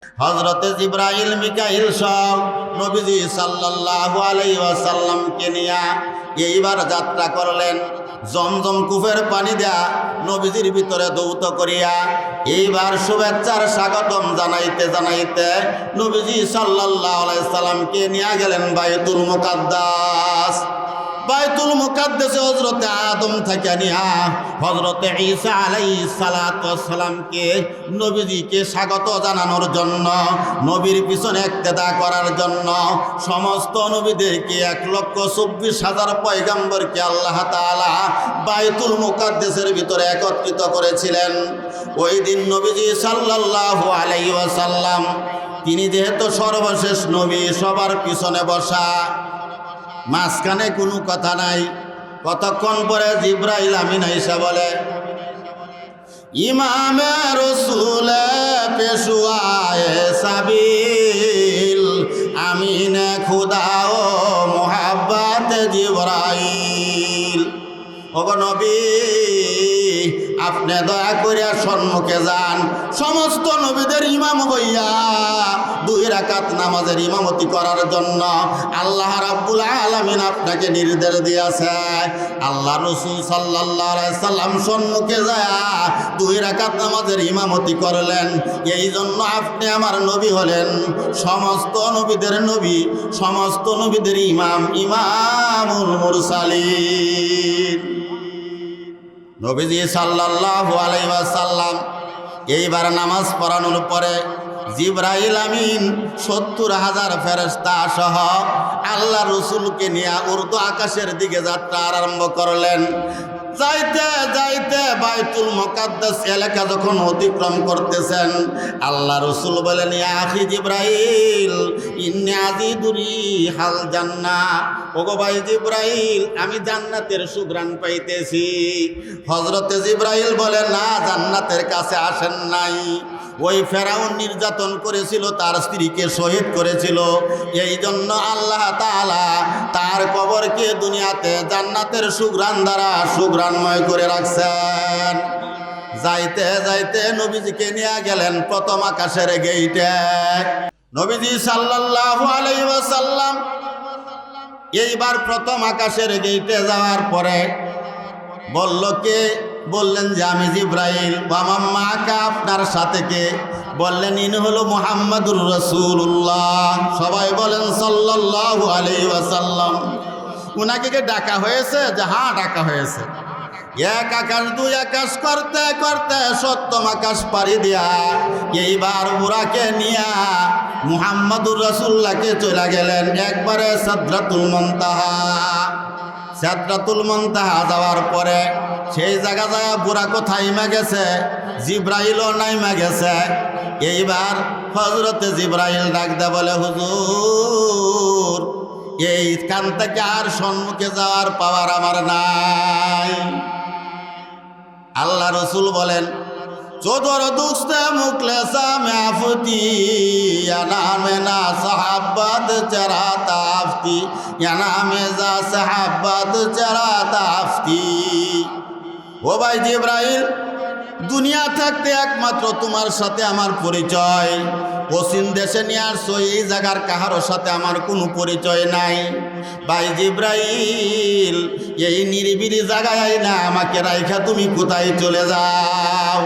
হযরতে জিবরাইল মিকাইল সব নবীজি সাল্লাল্লাহু আলাইহি ওয়াসাল্লামকে নিয়ে এইবার যাত্রা করলেন। জমজম কূপের পানি দেয়া নবীজির ভিতরে দৌত করিয়া এইবার শুভেচ্ছার স্বাগতম জানাইতে জানাইতে নবীজি সাল্লাল্লাহু আলাইহি সাল্লামকে নিয়ে গেলেন বাইতুল মুকাদ্দাস। বাইতুল মুকাদ্দাসে হযরতে আদম থেকে নিয়া হযরতে ঈসা আলাইহিস সালাতু ওয়াস সালামকে নবীজিকে স্বাগত জানানোর জন্য, নবীর পিছনে ইক্তেদা করার জন্য সমস্ত নবীদেরকে 1,24,000 পয়গম্বরকে আল্লাহ তাআলা বাইতুল মুকাদ্দাসের ভিতরে একত্রিত করেছিলেন। ওই দিন নবীজি সাল্লাল্লাহু আলাইহি ওয়াসাল্লাম তিনি যেহেতু সর্বশেষ নবী, সবার পিছনে বসা, মাঝখানে কোনো কথা নাই। কতক্ষণ পরে জিবরাইল আমিন আইসা বলে, ইমামে রসুলে পেশুয়ায়ে সাবিল আমিনে খুদা ও মুহাব্বত জিবরাইল। ওগো নবী, আপনি দয়া করিয়া সম্মুখে যান। সমস্ত নবীদের ইমাম হইয়া 2 রাকাত নামাজের ইমামতি করার জন্য আল্লাহ রাব্বুল আলামিন আপনাকে নির্দেশ দিয়েছে। আল্লাহ রাসূল সাল্লাল্লাহু আলাইহি সাল্লাম সম্মুখে যায় 2 রাকাত নামাজের ইমামতি করলেন। এই জন্য আপনি আমার নবী হলেন, সমস্ত নবীদের নবী, সমস্ত নবীদের ইমাম, ইমামুল মুরসালিন। নবীজি সাল্লাল্লাহু আলাইহি ওয়াসাল্লাম এইবার নামাজ পড়ানোর পরে জিবরাইল আমিন 70,000 ফেরেশতা সহ আল্লাহ রসুলকে নিয়ে উর্দু আকাশের দিকে যাত্রা আরম্ভ করলেন। যাইতে যাইতে বাইতুল মুকাদ্দাস এলাকা যখন অতিক্রম করতেছেন, আল্লাহ রসুল বলেন, ইয়া আখি জিবরাইল ইন্নী আজিদুরি হাল জান্নাহ। ওগো ভাই জিবরাইল, আমি জান্নাতের সুঘ্রাণ পাইতেছি। হযরতে জিবরাইল বলেন, না, জান্নাতের কাছে আসেন নাই। ওই ফেরাউন নির্যাতন করেছিল, তার স্ত্রীকে শহীদ করেছিল। এই জন্য আল্লাহ তাআলা তার কবরকে দুনিয়াতে জান্নাতের সুঘ্রাণ দ্বারা সুঘ্রাণময় করে রাখছেন। যাইতে যাইতে নবীজিকে নিয়ে গেলেন প্রথম আকাশের গেইটে। নবীজি সাল্লাল্লাহু আলাইহি ওয়াসাল্লাম এইবার প্রথম আকাশের গেইটে যাওয়ার পরে বললেন যে আমি জিবরাইল। মাম্মাকা, আপনার সাথে কে? বললেন, ইনি হলো মুহাম্মাদুর রাসূলুল্লাহ। সবাই বলেন সাল্লাল্লাহু আলাইহি ওয়াসাল্লাম। উনাকে কে ডাকা হয়েছে? যে হ্যাঁ, ডাকা হয়েছে। 1 আকাশ 2 আকাশ করতে করতে 7ম আকাশ পাড়ি দিয়া এইবার বুরাকে নিয়া মুহাম্মাদুর রাসূলুল্লাহকে চলে গেলেন একবারে সিদরাতুল মুনতাহা। সিদরাতুল মুনতাহা যাওয়ার পরে সেই জায়গা যায় বুড়া কোথায় নাইমা গেছে, জিবরাইলও নাইমা গেছে। এইবার হযরতে জিবরাইল ডাক দে বলে, হুজুর, এই কান থেকে আর সম্মুখে যাওয়ার পাওয়ার আমার নাই। আল্লাহ রসুল বলেন, চোদর দুস্তে মুখলেসা মেফতি নামে না সাহাবাদ চেরা তাফতি, নামে যা সাহাবাদ চেরা তাফতি। ও ভাই জিবরাইল, দুনিয়া থাকতে একমাত্র তোমার সাথে আমার পরিচয়। পশ্চিম দেশে নিয়ে আসছো, এই জায়গার কাহারোর সাথে আমার কোনো পরিচয় নাই। ভাই জিবরাইল, এই নিরিবিলি জায়গায় না আমাকে রাইখা তুমি কোথায় চলে যাও?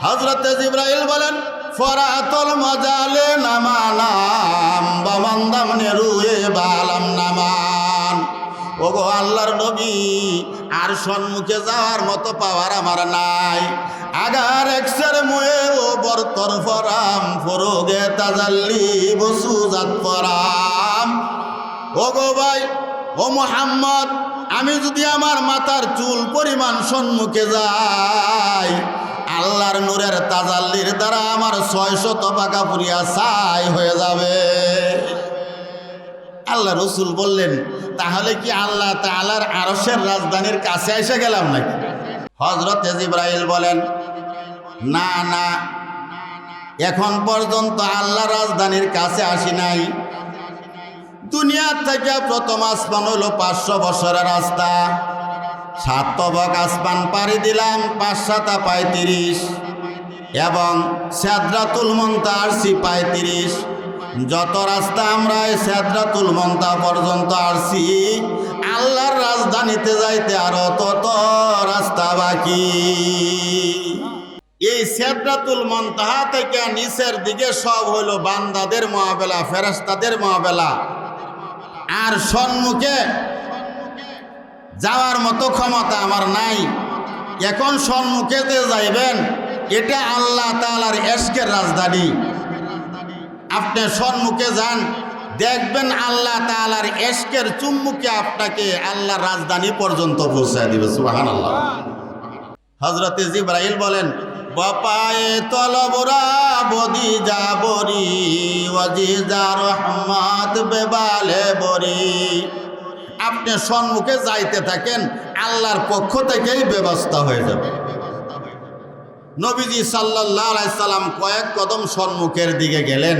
হযরতে জিবরাইল বলেন, ফরাতল মজালে নামানাম বামান্দাম নেরুয়ে বালাম নামান। ওগো আল্লাহর নবী, আর সম্মুখে যাওয়ার মতো পাওয়ার আমার নাই। Agar একসের মুয়ে O বর্তর from ফরোগে Tajalli বসুজাত from. ওগো ভাই, ও মুহাম্মদ, আমি যদি আমার মাথার চুল পরিমাণ সম্মুখে যাই, আল্লাহর নূরের তাজাল্লির দ্বারা আমার 600 পাকা পুরিয়া ছাই হয়ে যাবে। আল্লাহ রসুল বললেন, তাহলে কি আল্লাহ তাআলার আরশের রাজধানীর কাছে এসে গেলাম নাকি? হযরতে জিবরাইল বলেন, না না, এখন পর্যন্ত আল্লাহ রাজধানীর কাছে আসি নাই। দুনিয়ার থেকে প্রথম আসমান হলো 500 বছরের রাস্তা। 7 তবক আসমান পাড়ি দিলাম, 5 7 35। এবং সিদরাতুল মুনতাহা আসছি 35। যত রাস্তা আমরা এই সিদরাতুল মুনতাহা পর্যন্ত আসছি, আল্লাহর রাজধানীতে যাইতে আরো তত রাস্তা বাকি। এই সিদরাতুল মুনতাহা থেকে নিচের দিকে সব হলো বান্দাদের মুআমালা, ফেরেশতাদের মুআমালা। আর সম্মুখে যাওয়ার মতো ক্ষমতা আমার নাই। এখন সম্মুখে যে যাইবেন, এটা আল্লাহ তাআলার ইশকের রাজধানী। আপনি সম্মুখে যান, দেখবেন আল্লাহ তাআলার ইশকের চুম্বুকে আপনাকে আল্লাহর রাজধানী পর্যন্ত পৌঁছায় দিবে। সুবহানাল্লাহ। হযরতে জিবরাইল বলেন, বাপায়ে তলবরা বদি যাবরি ওয়াজিজা রহমাত বেবালে বরি। আপনি সম্মুখে যাইতে থাকেন, আল্লাহর পক্ষ থেকেই ব্যবস্থা হয়ে যাবে। নবীজি সাল্লাল্লাহু আলাইহি সাল্লাম কয়েক কদম সম্মুখের দিকে গেলেন।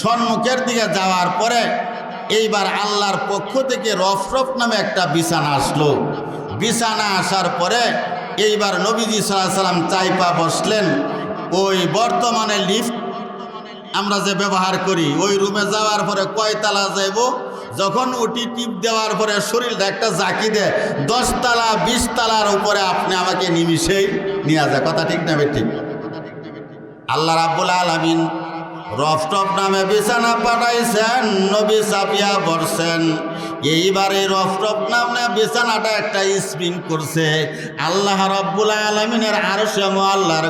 সম্মুখের দিকে যাওয়ার পরে এইবার আল্লাহর পক্ষ থেকে রফরফ নামে একটা বিছানা আসলো। বিছানা আসার পরে এইবার নবীজি সাল্লাল্লাহু আলাইহি সাল্লাম চাইপা বসলেন। ওই বর্তমানে লিফট আমরা যে ব্যবহার করি, ওই রুমে যাওয়ার পরে কয় তালা যাইব, যখন উঠি টিপ দেওয়ার পরে শরীরটা একটা জাকি দেয়, 10 তালা 20 তালার উপরে আপনি আমাকে নিমিষেই নিয়ে যায়। কথা ঠিক না ঠিক? আল্লাহ রাব্বুল আলামিন রফটপ নামে বিছানা পাঠাইছেন, নবী চাপিয়া পড়ছেন। এইবার এই রফটপ নামে বিছানাটা একটা স্পিন করছে। আল্লাহ রাব্বুল আলামিনের আরশে মুআল্লার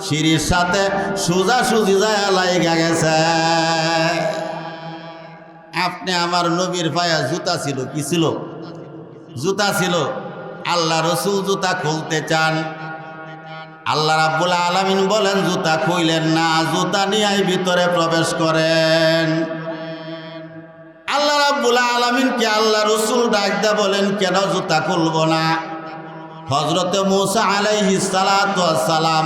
সিঁড়ির সাথে সোজাসুজি যায় লাইগা গেছে। আপনি আমার নবীর পায়ে জুতা ছিল, কি ছিল? জুতা ছিল। আল্লাহ রসুল জুতা খুলতে চান, আল্লাহ রাব্বুল আলামিন বলেন জুতা খুইলেন না, জুতা নিয়ে ভিতরে প্রবেশ করেন। আল্লাহ রাব্বুল আলামিনকে আল্লাহ রসুল ডাক দিয়ে বলেন, কেন জুতা খুলব না? হযরতে মূসা আলাইহিস সালাতু ওয়াস সালাম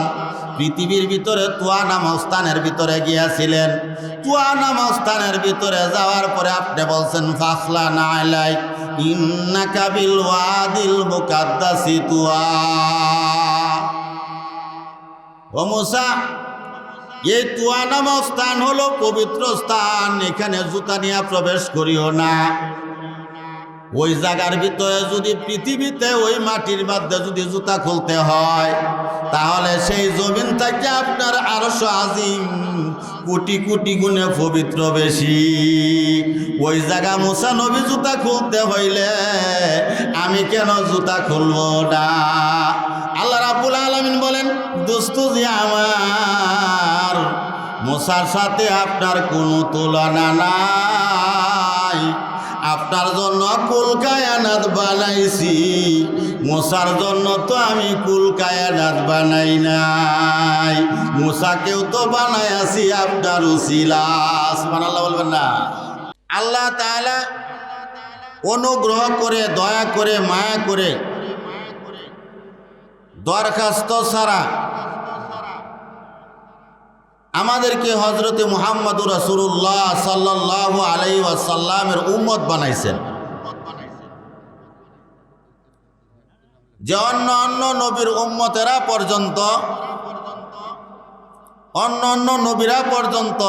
পৃথিবীর ভিতরে তুয়া নামক স্থানের ভিতরে গিয়েছিলেন। তুয়া নামক স্থানের ভিতরে যাওয়ার পরে আপনি বলছেন, ফাখলা নাইলাই ইন্নাকা বিল ওয়াদিল মুকাদ্দাসি তুয়া। ও মূসা, এই তুয়া নামক স্থান হলো পবিত্র স্থান, এখানে জুতা নিয়ে প্রবেশ করিও না। ওই জায়গার ভিতরে যদি পৃথিবীতে ওই মাটির মধ্যে যদি জুতা খুলতে হয়, তাহলে সেই জমিন থেকে আপনার আরশ আজিম কোটি কোটি গুণে পবিত্র বেশি। ওই জায়গা মূসা নবী জুতা খুলতে হইলে আমি কেন জুতা খুলব না? আল্লাহ রাব্বুল আলামিন বলেন, দোস্ত জি আমার, মূসার সাথে আপনার কোনো তুলনা নাই। আপনার জন্য কুল কায়নাত বানাইছি, মূসার জন্য তো আমি কুল কায়নাত বানাই নাই। মূসাকেও তো বানাইছি আপনার উসিলা। সুবহানাল্লাহ বলবেন না? আল্লাহ তাআলা অনুগ্রহ করে, দয়া করে, মায়া করে দরখাস্ত ছাড়া আমাদেরকে হযরতে মুহাম্মদুর রাসূলুল্লাহ সাল্লাল্লাহু আলাইহি ওয়াসাল্লামের উম্মত বানাইছেন। যে অন্য অন্য নবীর উম্মতেরা পর্যন্ত, অন্য অন্য নবীরা পর্যন্ত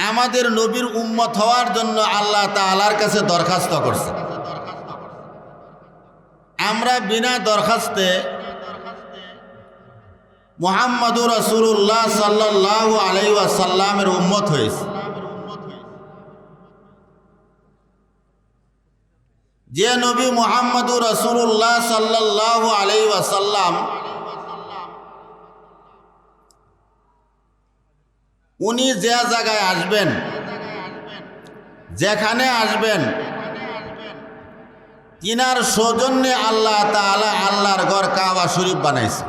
আমাদের নবীর উম্মত হওয়ার জন্য আল্লাহ তাআলার কাছে দরখাস্ত করছে। আমরা বিনা দরখাস্তে মুহাম্মদুর রাসূলুল্লাহ সাল্লাল্লাহু আলাইহি ওয়াসাল্লামের উম্মত হয়েছে। যে নবী মুহাম্মদুর রাসূলুল্লাহ সাল্লাল্লাহু আলাইহি ওয়াসাল্লাম, উনি যে জায়গায় আসবেন, যেখানে আসবেন, তিনার সৌজন্যে আল্লাহ তাআলা আল্লাহর ঘর কাবা শরীফ বানাইছে।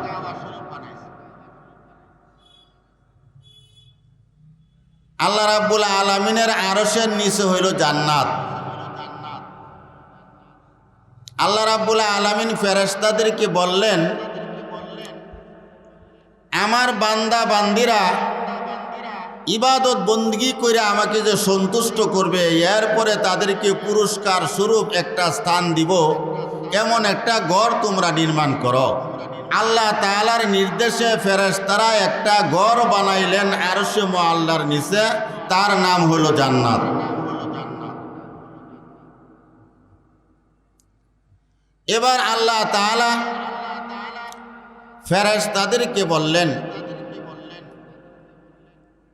আল্লাহ রাব্বুল আলামিনের আরশের নিচে হইল জান্নাত। আল্লাহ রাব্বুল আলামিন ফেরেশতাদেরকে বললেন, আমার বান্দা বান্দিরা ইবাদত বন্দেগী করে আমাকে যে সন্তুষ্ট করবে, এরপরে তাদেরকে পুরস্কার স্বরূপ একটা স্থান দিব, এমন একটা ঘর তোমরা নির্মাণ করো। আল্লাহ তাআলার নির্দেশে ফেরেশতারা একটা ঘর বানাইলেন আরশে মুআল্লার নিচে, তার নাম হলো জান্নাত। এবার আল্লাহ তাআলা ফেরেশতাদেরকে বললেন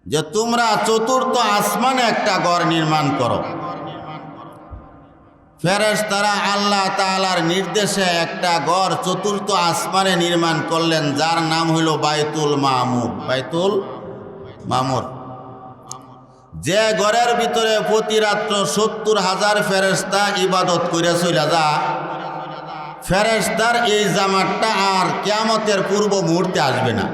যে তোমরা চতুর্থ আসমানে একটা ঘর নির্মাণ করো। ফেরেশতারা আল্লাহ তাআলার নির্দেশে একটা ঘর চতুর্থ আসমানে নির্মাণ করলেন, যার নাম হইল বাইতুল মামুর। বাইতুল মামুর, যে ঘরের ভিতরে প্রতি রাত্র 70,000 ফেরেশতা ইবাদত করে চলে যা। ফেরেশতার এই জামাতটা আর কিয়ামতের পূর্ব মুহূর্তে আসবে না।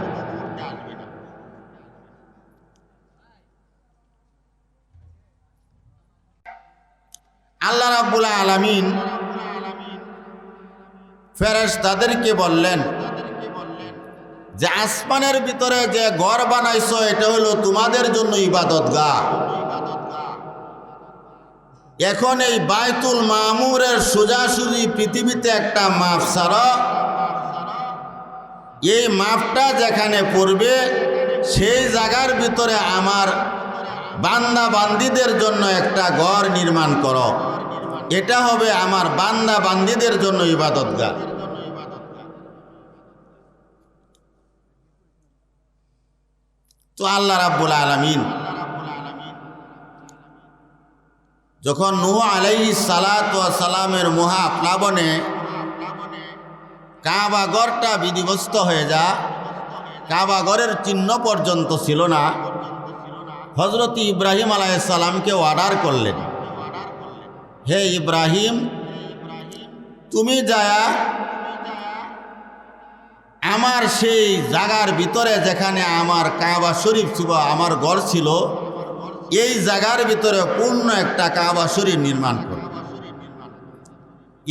আল্লাহ রাব্বুল আলামিন ফেরেশতাদেরকে বললেন যে আসমানের ভিতরে যে ঘর বানাইছো এটা হলো তোমাদের জন্য ইবাদতগাহ। এখন এই বাইতুল মামুরের সোজাসুজি পৃথিবীতে একটা মাপ ছাড়ো, এই মাপটা যেখানে পড়বে সেই জায়গার ভিতরে আমার বান্দা বান্দীদের জন্য একটা ঘর নির্মাণ করো। এটা হবে আমার বান্দা বান্দীদের জন্য ইবাদতগাহ। তো আল্লাহ রাব্বুল আলামিন যখন নূহ আলাইহিস সালাতু ওয়াস সালামের মহাপ্লাবনে কাবা ঘরটা বিধিবস্ত হয়ে যা, কাবা ঘরের চিহ্ন পর্যন্ত ছিল না, হযরত ইব্রাহিম আলাইহিস সালামকে অর্ডার করলেন, হে ইব্রাহিম, তুমি যায়া আমার সেই জায়গার ভিতরে যেখানে আমার কাবা শরীফ ছিল, আমার ঘর ছিল, এই জায়গার ভিতরে পূর্ণ একটা কাবা শরীফ নির্মাণ করো।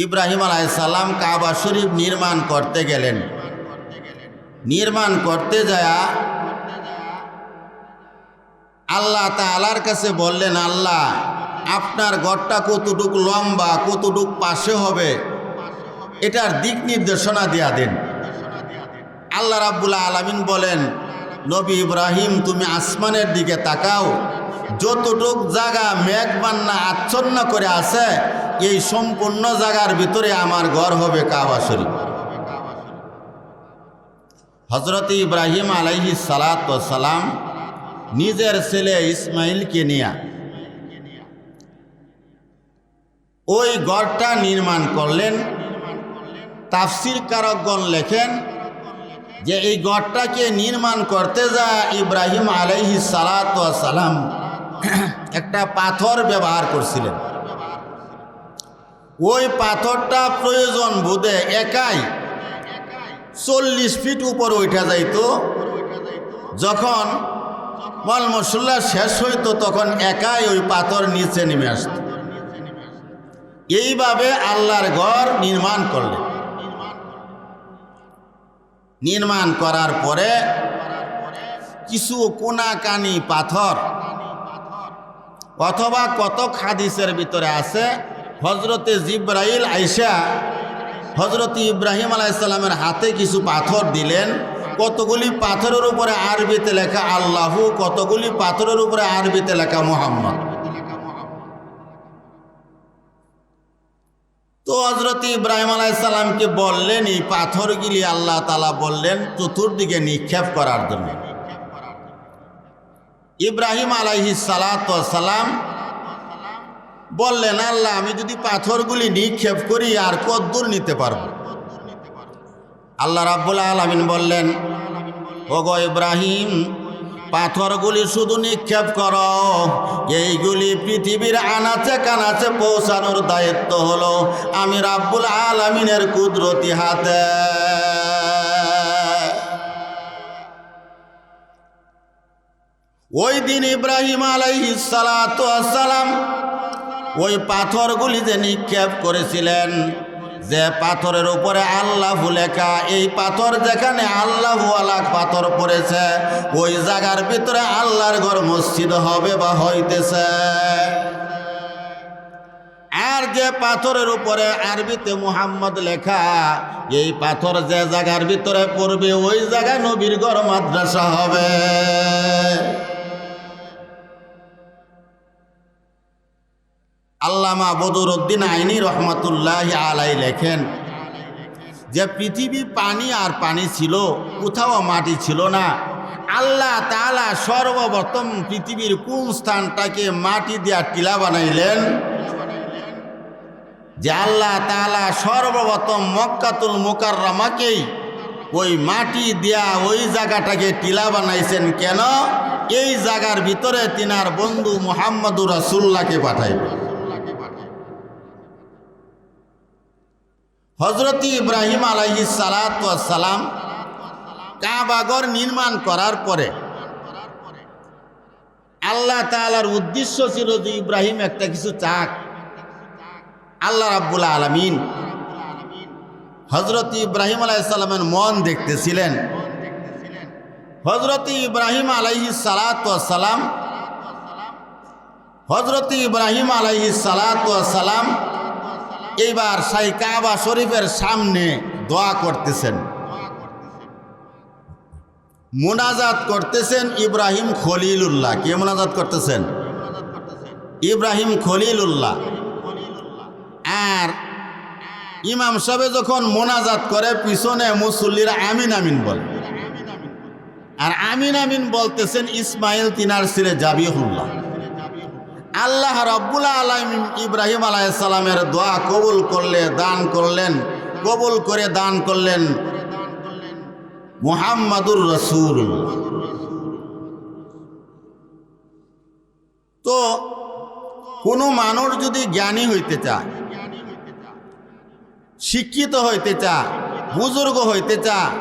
ইব্রাহিম আলাইহিস সালাম কাবা শরীফ নির্মাণ করতে গেলেন। নির্মাণ করতে যায়া আল্লাহ তাআলার কাছে বললেন, আল্লাহ আপনার ঘরটা কতটুকু লম্বা, কতটুকু পাশে হবে, এটার দিক নির্দেশনা দিয়া দেন। আল্লাহ রাব্বুল আলামিন বলেন, নবী ইব্রাহিম তুমি আসমানের দিকে তাকাও, যতটুক জায়গা মেঘবান্না আচ্ছন্ন করে আছে এই সম্পূর্ণ জায়গার ভিতরে আমার ঘর হবে কাবা শরীফ। হযরত ইব্রাহিম আলাইহিস সালাতু ওয়াস সালাম নিজের ছেলে ইসমাইলকে নিয়ে ওই ঘরটা নির্মাণ করলেন। তাফসীর কারকগণ লেখেন যে এই ঘরটাকে নির্মাণ করতে যা ইব্রাহিম আলাইহিস সালাতু ওয়াস সালাম একটা পাথর ব্যবহার করছিলেন। ওই পাথরটা প্রয়োজন বোধে একাই 40 ফিট উপরে উঠা যাইত। যখন মল মশলা শেষ হইতো তখন একাই ওই পাথর নিচে নেমে আসত। এইভাবে আল্লাহর ঘর নির্মাণ করলেন। নির্মাণ করার পরে কিছু কোনাকানি পাথর অথবা কত হাদিসের ভিতরে আছে হযরতে জিবরাইল আইসা হযরত ইব্রাহিম আলাইহিস সালামের হাতে কিছু পাথর দিলেন। কতগুলি পাথরের উপরে আরবিতে লেখা আল্লাহু, কতগুলি পাথরের উপরে আরবিতে লেখা মুহাম্মদ। তো হযরত ইব্রাহিম আলাইহিস সালামকে বললেন এই পাথরগুলি আল্লাহ তাআলা বললেন চতুর্দিকে নিক্ষেপ করার জন্য। ইব্রাহিম আলাইহিস সালাতু ওয়াস সালাম বললেন, আল্লাহ আমি যদি পাথরগুলি নিক্ষেপ করি আর কতদূর নিতে পারবো? আল্লাহ রাব্বুল আলামিন বললেন, ওগো ইব্রাহিম, পাথরগুলি শুধু নিক্ষেপ করো, এইগুলি পৃথিবীর আনাচে কানাচে পৌঁছানোর দায়িত্ব হলো আমি রাব্বুল আলামিনের কুদরতি হাতে। ওই দিন ইব্রাহিম আলাইহিস সালাতু ওয়াস সালাম ওই পাথরগুলি যে নিক্ষেপ করেছিলেন, যে পাথরের উপরে আল্লাহ লেখা, এই পাথর যেখানে আল্লাহ ওয়ালা পাথর পড়েছে ওই জায়গার ভিতরে আল্লাহর ঘর মসজিদ হবে বা হইতেছে। আর আর যে পাথরের উপরে আরবিতে মুহাম্মদ লেখা, এই পাথর যে জায়গার ভিতরে পড়বে ওই জায়গা নবীর ঘর মাদ্রাসা হবে। আল্লামা বদরুদ্দিন আইনি রহমাতুল্লাহ আলাই লেখেন যে পৃথিবী পানি আর পানি ছিল, কোথাও মাটি ছিল না। আল্লাহ তাআলা সর্বপ্রথম পৃথিবীর কোন স্থানটাকে মাটি দিয়া টিলা বানাইলেন? যে আল্লাহ তাআলা সর্বপ্রথম মক্কাতুল মুকাররমাকেই ওই মাটি দিয়া ওই জায়গাটাকে টিলা বানাইছেন। কেন? এই জায়গার ভিতরে তিনার বন্ধু মুহাম্মদুর রাসূলুল্লাহকে পাঠাইবেন। হযরত ইব্রাহিম আলাইহিস সালাতু ওয়াস সালাম কাবাঘর নির্মাণ করার পরে আল্লাহ তাআলার উদ্দেশ্য ছিল যে ইব্রাহিম একটা কিছু চাক। আল্লাহ রাব্বুল আলামিন হযরত ইব্রাহিম আলাইহিস সালামের মন দেখতেছিলেন। হযরত ইব্রাহিম আলাইহিস সালাতু ওয়াস সালাম হযরত ইব্রাহিম আলাইহিস সালাতু ওয়াস সালাম এইবার সেই কাবা শরীফের সামনে দোয়া করতেছেন, মুনাজাত করতেছেন ইব্রাহিম খলিলুল্লাহ। কে মুনাজাত করতেছেন? ইব্রাহিম খলিলুল্লাহ। আর ইমাম সাহেব যখন মোনাজাত করে পিছনে মুসল্লিরা আমিন আমিন বলে, আর আমিন আমিন বলতেছেন ইসমাইল তিনার ছেলে জাবিহুল্লাহ। আল্লাহ রাব্বুল আলামিন ইব্রাহিম আলাইহিস সালামের দোয়া কবুল করলে দান করলেন, কবুল করে দান করলেন মুহাম্মাদুর রাসূলুল্লাহ। তো কোনো মানুষ যদি জ্ঞানী হইতে চায়, শিক্ষিত হইতে চায়, বুজুর্গ হইতে চায়,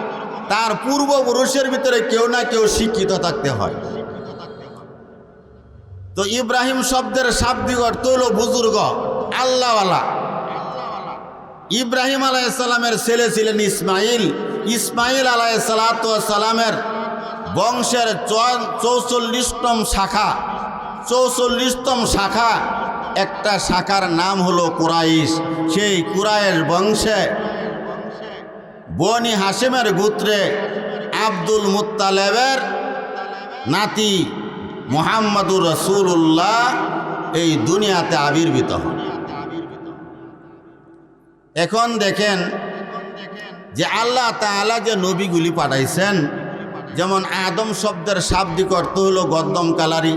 তার পূর্বপুরুষের ভিতরে কেউ না কেউ শিক্ষিত থাকতে হয়। তো ইব্রাহিম শব্দের শাব্দিক অর্থ হলো বুজুর্গ, আল্লাহওয়ালা। ইব্রাহিম আলাইহিস সালামের ছেলে ছিলেন ইসমাইল। ইসমাইল আলাইহিস সালাতু ওয়াস সালামের বংশের 44তম শাখা, 44তম শাখা, একটা শাখার নাম হলো কুরাইশ। সেই কুরাইশ বংশে বনি হাশিমের গোত্রে আব্দুল মুত্তালিবের নাতি মুহাম্মাদুর রাসূলুল্লাহ এই দুনিয়াতে আবির্ভূত হন। এখন দেখেন যে আল্লাহ তাআলা যে নবীগুলি পাঠাইছেন, যেমন আদম শব্দের শাব্দিক অর্থ হলো গদ্দম কালারি,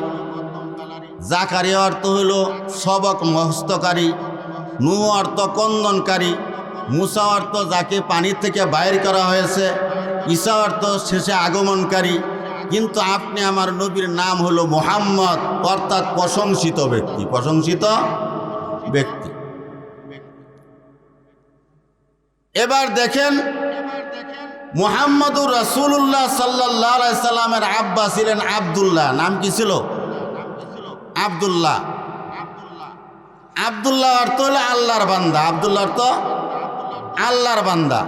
জাকারিয়া অর্থ হলো সবক মহস্তকারী, নূহ অর্থ কন্দনকারী, মুসা অর্থ যাকে পানি থেকে বাইর করা হয়েছে, ঈসা অর্থ শেষে আগমনকারী। কিন্তু আপনি আমার নবীর নাম হলো মুহাম্মদ, অর্থাৎ প্রশংসিত ব্যক্তি, প্রশংসিত ব্যক্তি। এবার দেখেন মুহাম্মাদুর রাসূলুল্লাহ সাল্লাল্লাহু আলাইহি সাল্লামের আব্বা ছিলেন আব্দুল্লাহ। নাম কি ছিল? আব্দুল্লাহ। আব্দুল্লাহ অর্থ হলো আল্লাহর বান্দা। আব্দুল্লাহ অর্থ আল্লাহর বান্দা।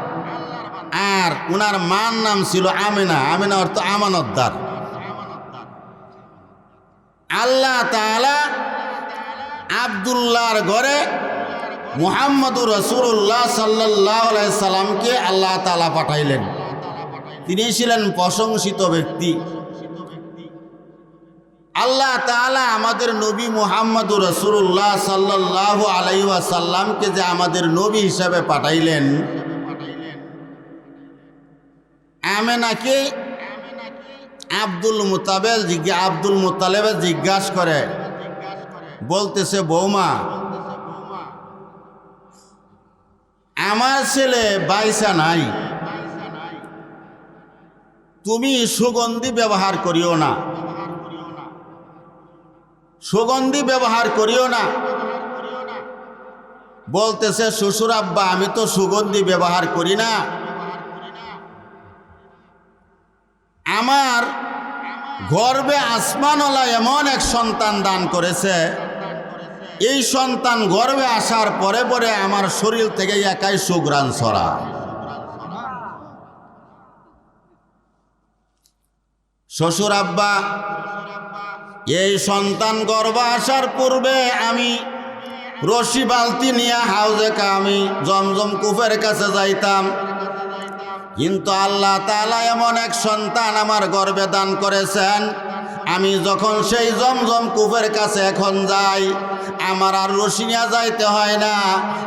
আর উনার মার নাম ছিল আমিনা। আমিনা অর্থ আমানতদার। আল্লাহ তাআলা আব্দুল্লাহর ঘরে মুহাম্মাদুর রাসূলুল্লাহ সাল্লাল্লাহু আলাইহি সাল্লামকে আল্লাহ তাআলা পাঠাইলেন। তিনি ছিলেন প্রশংসিত ব্যক্তি। আল্লাহ তাআলা আমাদের নবী মুহাম্মাদুর রাসূলুল্লাহ সাল্লাল্লাহু আলাইহি ওয়াসাল্লামকে যে আমাদের নবী হিসাবে পাঠাইলেন, আমেনাকে আব্দুল মুত্তালিব জিজ্ঞাসা করে, বলতেছে, বৌমা, আমার ছেলে বাইসা নাই, তুমি সুগন্ধি ব্যবহার করিও না, সুগন্ধি ব্যবহার করিও না। বলতেছে, শ্বশুর আব্বা, আমি তো সুগন্ধি ব্যবহার করি না। আমার গর্ভে আসমানওয়ালা এমন এক সন্তান দান করেছে, এই সন্তান গর্ভে আসার পরে পরে আমার শরীর থেকে একাই সুঘ্রাণ ছড়ায়। শ্বশুর আব্বা, এই সন্তান গর্ভে আসার পূর্বে আমি রশি বালতি নিয়ে হাউজে আমি জমজম কূপের কাছে যাইতাম। কিন্তু আল্লাহ তাআলা এমন এক সন্তান আমার গর্ভে দান করেছেন, আমি যখন সেই জমজম কূপের কাছে এখন যাই, আমার আর রশি নিয়ে যাইতে হয় না,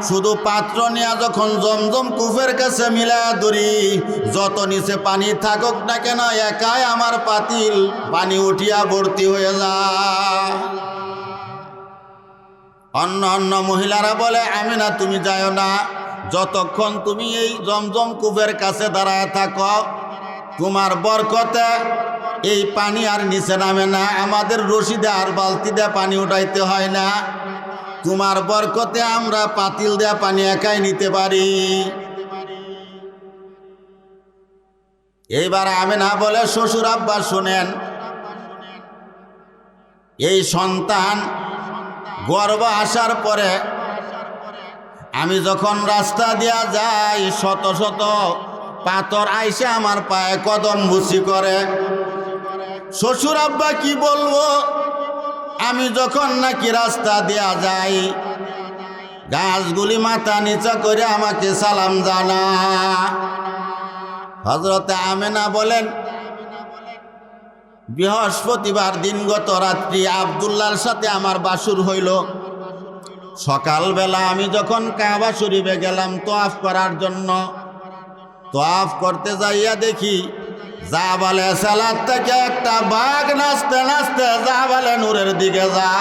শুধু পাত্র নিয়ে যখন জমজম কূপের কাছে মিলা ধরি, যত নিচে পানি থাকুক না কেন একাই আমার পাতিল পানি উঠিয়া ভর্তি হয়ে যায়। অন্য অন্য মহিলারা বলে, আমিনা তুমি যাও না, যতক্ষণ তুমি এই জমজম কূপের কাছে দাঁড়ায় থাকো তোমার বরকতে এই পানি আর নিচে নামে না, আমাদের রশি দিয়ে আর বালতি দিয়ে পানি উঠাইতে হয় না, তোমার বরকতে আমরা পাতিল দিয়ে পানি একাই নিতে পারি। এইবার আমিনা বলে, শ্বশুর আব্বা শুনেন, এই সন্তান গর্ভ আসার পরে আমি যখন রাস্তা দিয়া যাই, শত শত পাথর আইসে আমার পায়ে কদম বুসি করে। শ্বশুর আব্বা কি বলবো, আমি যখন নাকি রাস্তা দিয়া যাই, গাছগুলি মাথা নিচা করে আমাকে সালাম জানা। হযরতে আমেনা বলেন, বৃহস্পতিবার দিন গত রাত্রি আব্দুল্লাহর সাথে আমার বাসুর হইল। সকালবেলা আমি যখন কাবা শরীফে গেলাম তওয়াফ করার জন্য, তওয়াফ করতে যাইয়া দেখি জাবালে সালাত থেকে একটা বাঘ নাচতে নাচতে জাবালে নূরের দিকে যা,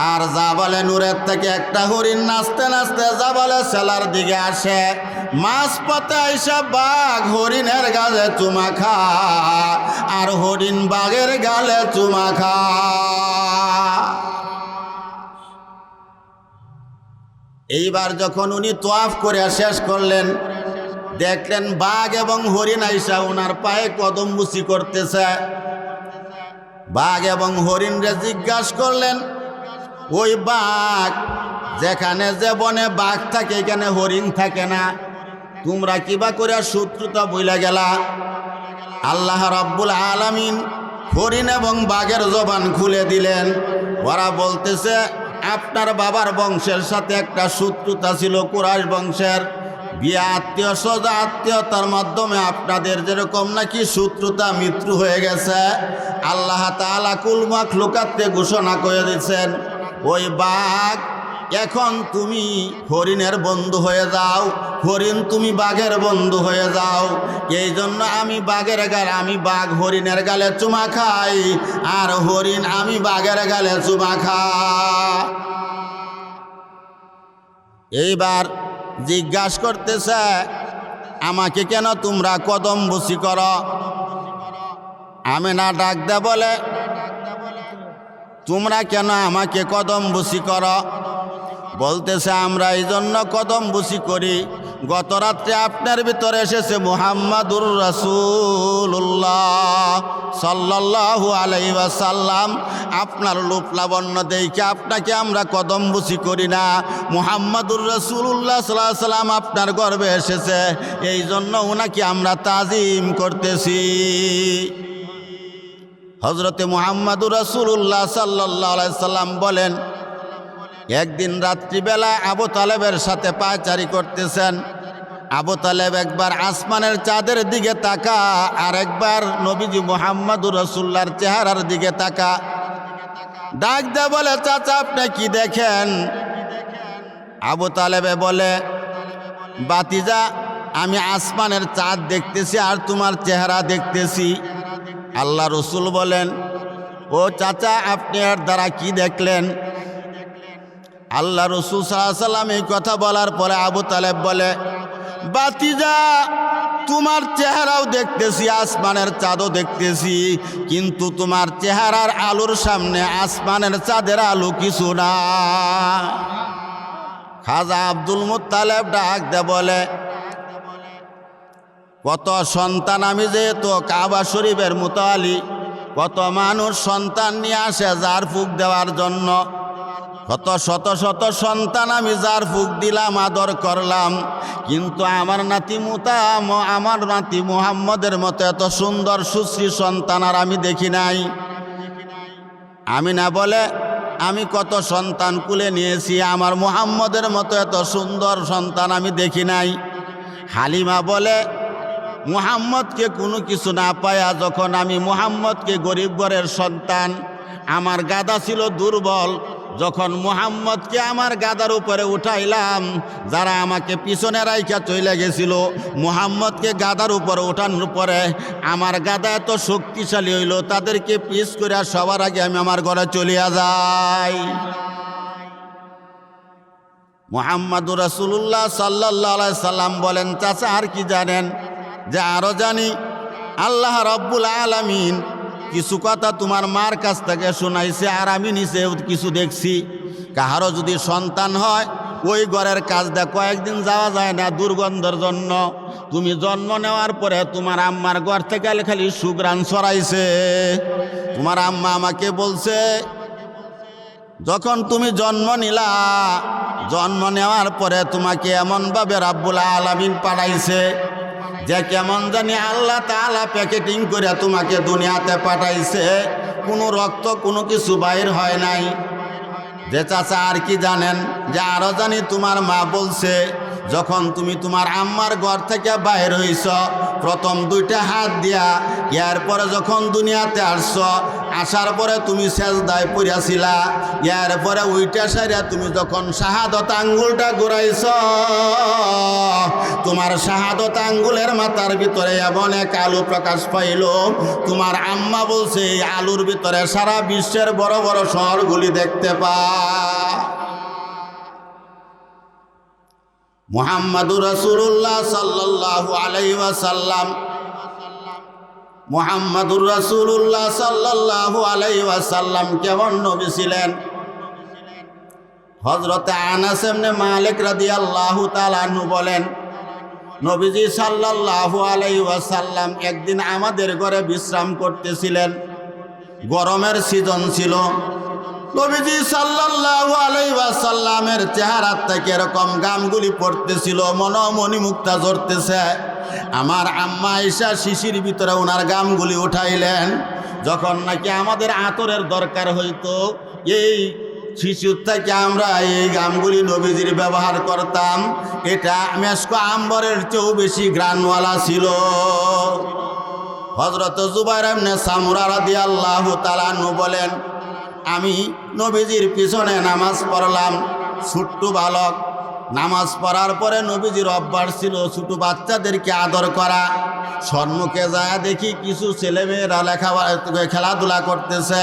আর জাবালে নূরের থেকে একটা হরিণ নাচতে নাচতে জাবালে সালার দিকে আসে। মাঝপথে আইসা বাঘ হরিণের গালে চুমা খা, আর হরিণ বাঘের গালে চুমা খা। এইবার যখন উনি তওয়াফ করে শেষ করলেন, দেখলেন বাঘ এবং হরিণ আইসা ওনার পায়ে কদম বুসি করতেছে। বাঘ এবং হরিণরে জিজ্ঞাসা করলেন, ওই বাঘ, যেখানে যে বনে বাঘ থাকে এখানে হরিণ থাকে না, তোমরা কিবা করে শত্রুতা বইলা গেলা? আল্লাহ রাব্বুল আলামিন হরিণ এবং বাঘের জবান খুলে দিলেন। ওরা বলতেছে, আপনার বাবার বংশের সাথে একটা শত্রুতা ছিল, কুরাইশ বংশের। বিয়ে আত্মীয় স্বজন আত্মীয়তার মাধ্যমে আপনাদের যেরকম নাকি শত্রুতা মৃত্যু হয়ে গেছে, আল্লাহ তাআলা কুল মাখলুকাতকে ঘোষণা করে দিয়েছেন, ওই বাঘ এখন তুমি হরিণের বন্ধু হয়ে যাও, হরিণ তুমি বাঘের বন্ধু হয়ে যাও। এই জন্য আমি বাঘ হরিণের গালে চুমা খাই, আর হরিণ আমি বাঘের গালে চুমা খাই। এইবার জিজ্ঞাসা করতেছে, আমাকে কেন তোমরা কদম বুসি করো? আমেনা ডাক দে বলে, তোমরা কেন আমাকে কদম বুসি করো? বলতেছে, আমরা এই জন্য কদম বুসি করি, গত রাত্রে আপনার ভিতরে এসেছে মুহাম্মাদুর রাসূলুল্লাহ সাল্লাল্লাহু আলাইহি ওয়াসাল্লাম, আপনার রূপ লাবণ্য দেখে আপনাকে আমরা কদম বুসি করি না। মুহাম্মাদুর রাসূলুল্লাহ সাল্লাল্লাহু আলাইহি ওয়াসাল্লাম আপনার গর্ভে এসেছে, এই জন্য ওনাকে আমরা তাজিম করতেছি। হযরতে মুহাম্মাদুর রাসূলুল্লাহ সাল্লাল্লাহু আলাইহি ওয়াসাল্লাম বলেন, একদিন রাত্রিবেলা আবু তালেবের সাথে পায়চারি করতেছেন। আবু তালেব একবার আসমানের চাঁদের দিকে তাকা, আর একবার নবীজি মুহাম্মাদুর রাসূলুল্লাহর চেহারার দিকে তাকা। ডাক দে বলে, চাচা আপনি কি দেখেন? আবু তালেবে বলে, বাতিজা আমি আসমানের চাঁদ দেখতেছি আর তোমার চেহারা দেখতেছি। আল্লাহ রসুল বলেন, ও চাচা আপনি এর দ্বারা কি দেখলেন? আল্লাহ রসুল সাল্লাল্লাহু আলাইহি ওয়াসাল্লাম এই কথা বলার পরে আবু তালেব বলে, বাতিজা তোমার চেহারাও দেখতেছি, আসমানের চাঁদও দেখতেছি, কিন্তু তোমার চেহারার আলোর সামনে আসমানের চাঁদের আলো কিছু না। খাজা আব্দুল মুত্তালেব ডাক দে বলে, কত সন্তান, আমি যেহেতু কাবা শরীফের মুতাওয়ালি, কত মানুষ সন্তান নিয়ে আসে জার ফুক দেওয়ার জন্য, কত শত শত সন্তান আমি জার ফুক দিলাম, আদর করলাম, কিন্তু আমার নাতি মুহাম্মদের মতো এত সুন্দর সুশ্রী সন্তান আর আমি দেখি নাই। আমিনা বলে, আমি কত সন্তান কুলে নিয়েছি, আমার মুহাম্মদের মতো এত সুন্দর সন্তান আমি দেখি নাই। হালিমা বলে, মুহাম্মদকে কোনো কিছু না পায়া যখন আমি মুহাম্মদকে গরিব ঘরের সন্তান, আমার গাদা ছিল দুর্বল, যখন মুহাম্মদকে আমার গাদার উপরে উঠাইলাম, যারা আমাকে পিছনে রাইখা চলে গেছিল, মুহাম্মদকে গাদার উপরে উঠানোর পরে আমার গাদা এত শক্তিশালী হইল, তাদেরকে পিস করে সবার আগে আমি আমার ঘরে চলিয়া যাই। মুহাম্মাদুর রাসূলুল্লাহ সাল্লাল্লাহু আলাইহি সাল্লাম বলেন, চাচা আর কি জানেন? যে আরো জানি, আল্লাহ রাব্বুল আলামিন কিছু কথা তোমার মার কাছ থেকে শোনাইছে, আর আমি নিচে কিছু দেখছি। কাহারও যদি সন্তান হয়, ওই ঘরের কাজটা কয়েকদিন যাওয়া যায় না দুর্গন্ধের জন্য। তুমি জন্ম নেওয়ার পরে তোমার আম্মার ঘর থেকে খালি সুঘ্রাণ ছড়াইছে। তোমার আম্মা আমাকে বলছে, যখন তুমি জন্ম নিলা, জন্ম নেওয়ার পরে তোমাকে এমনভাবে রাব্বুল আলামিন পাঠাইছে যে কেমন জানি আল্লাহ তাআলা প্যাকেটিং করে তোমাকে দুনিয়াতে পাঠাইছে, কোনো রক্ত কোনো কিছু বাইর হয় নাই। যে চাচা আর কি জানেন? যে আরো জানি তোমার মা বলছে, যখন তুমি তোমার আম্মার ঘর থেকে বাইর হইছ, প্রথম দুইটা হাত দিয়া, এরপরে যখন দুনিয়াতে আসছ, আসার পরে তুমি সেজদায় পড়িয়াছিলা, এরপরে উইটা সারিয়া তুমি যখন শাহাদত আঙ্গুলটা ঘুরাইছ, তোমার শাহাদত আঙ্গুলের মাথার ভিতরে এমন এক আলো প্রকাশ পাইল। তোমার আম্মা বলছে, এই আলোর ভিতরে সারা বিশ্বের বড় বড় শহরগুলি দেখতে পা। মুহাম্মাদুর রাসূলুল্লাহ সাল্লাল্লাহু আলাইহি ওয়াসাল্লাম, মুহাম্মাদুর রাসূলুল্লাহ সাল্লাল্লাহু আলাইহি ওয়াসাল্লাম কেমন নবী ছিলেন? হযরতে আনাস ইবনে মালিক রাদিয়াল্লাহু তাআলা আনহু বলেন, নবীজি সাল্লাল্লাহু আলাইহি ওয়াসাল্লাম একদিন আমাদের ঘরে বিশ্রাম করতেছিলেন। গরমের সিজন ছিল। নবীজি সাল্লাল্লাহু আলাইহি ওয়াসাল্লামের চেহারা থেকে এরকম গামগুলি পড়তেছিল, মনোমণিমুক্তা ঝরতেছে। আমার আম্মা আয়েশা শিশির ভিতরে ওনার গামগুলি উঠাইলেন। যখন নাকি আমাদের আতরের দরকার হইতো, এই শিশুর থেকে আমরা এই গামগুলি নবীজির ব্যবহার করতাম। এটা মেশকো আম্বরের চেয়েও বেশি ঘ্রাণওয়ালা ছিল। হযরত জুবাইর ইবনে সামুরা রাদিয়াল্লাহু তাআলা আনহু বলেন, আমি নবীজির পিছনে নামাজ পড়লাম। ছোট্ট বালক, নামাজ পড়ার পরে নবীজির অভ্যাস ছিল ছোট বাচ্চাদেরকে আদর করা। সম্মুখে যায় দেখি কিছু ছেলেমেয়েরা খেলাধুলা করতেছে।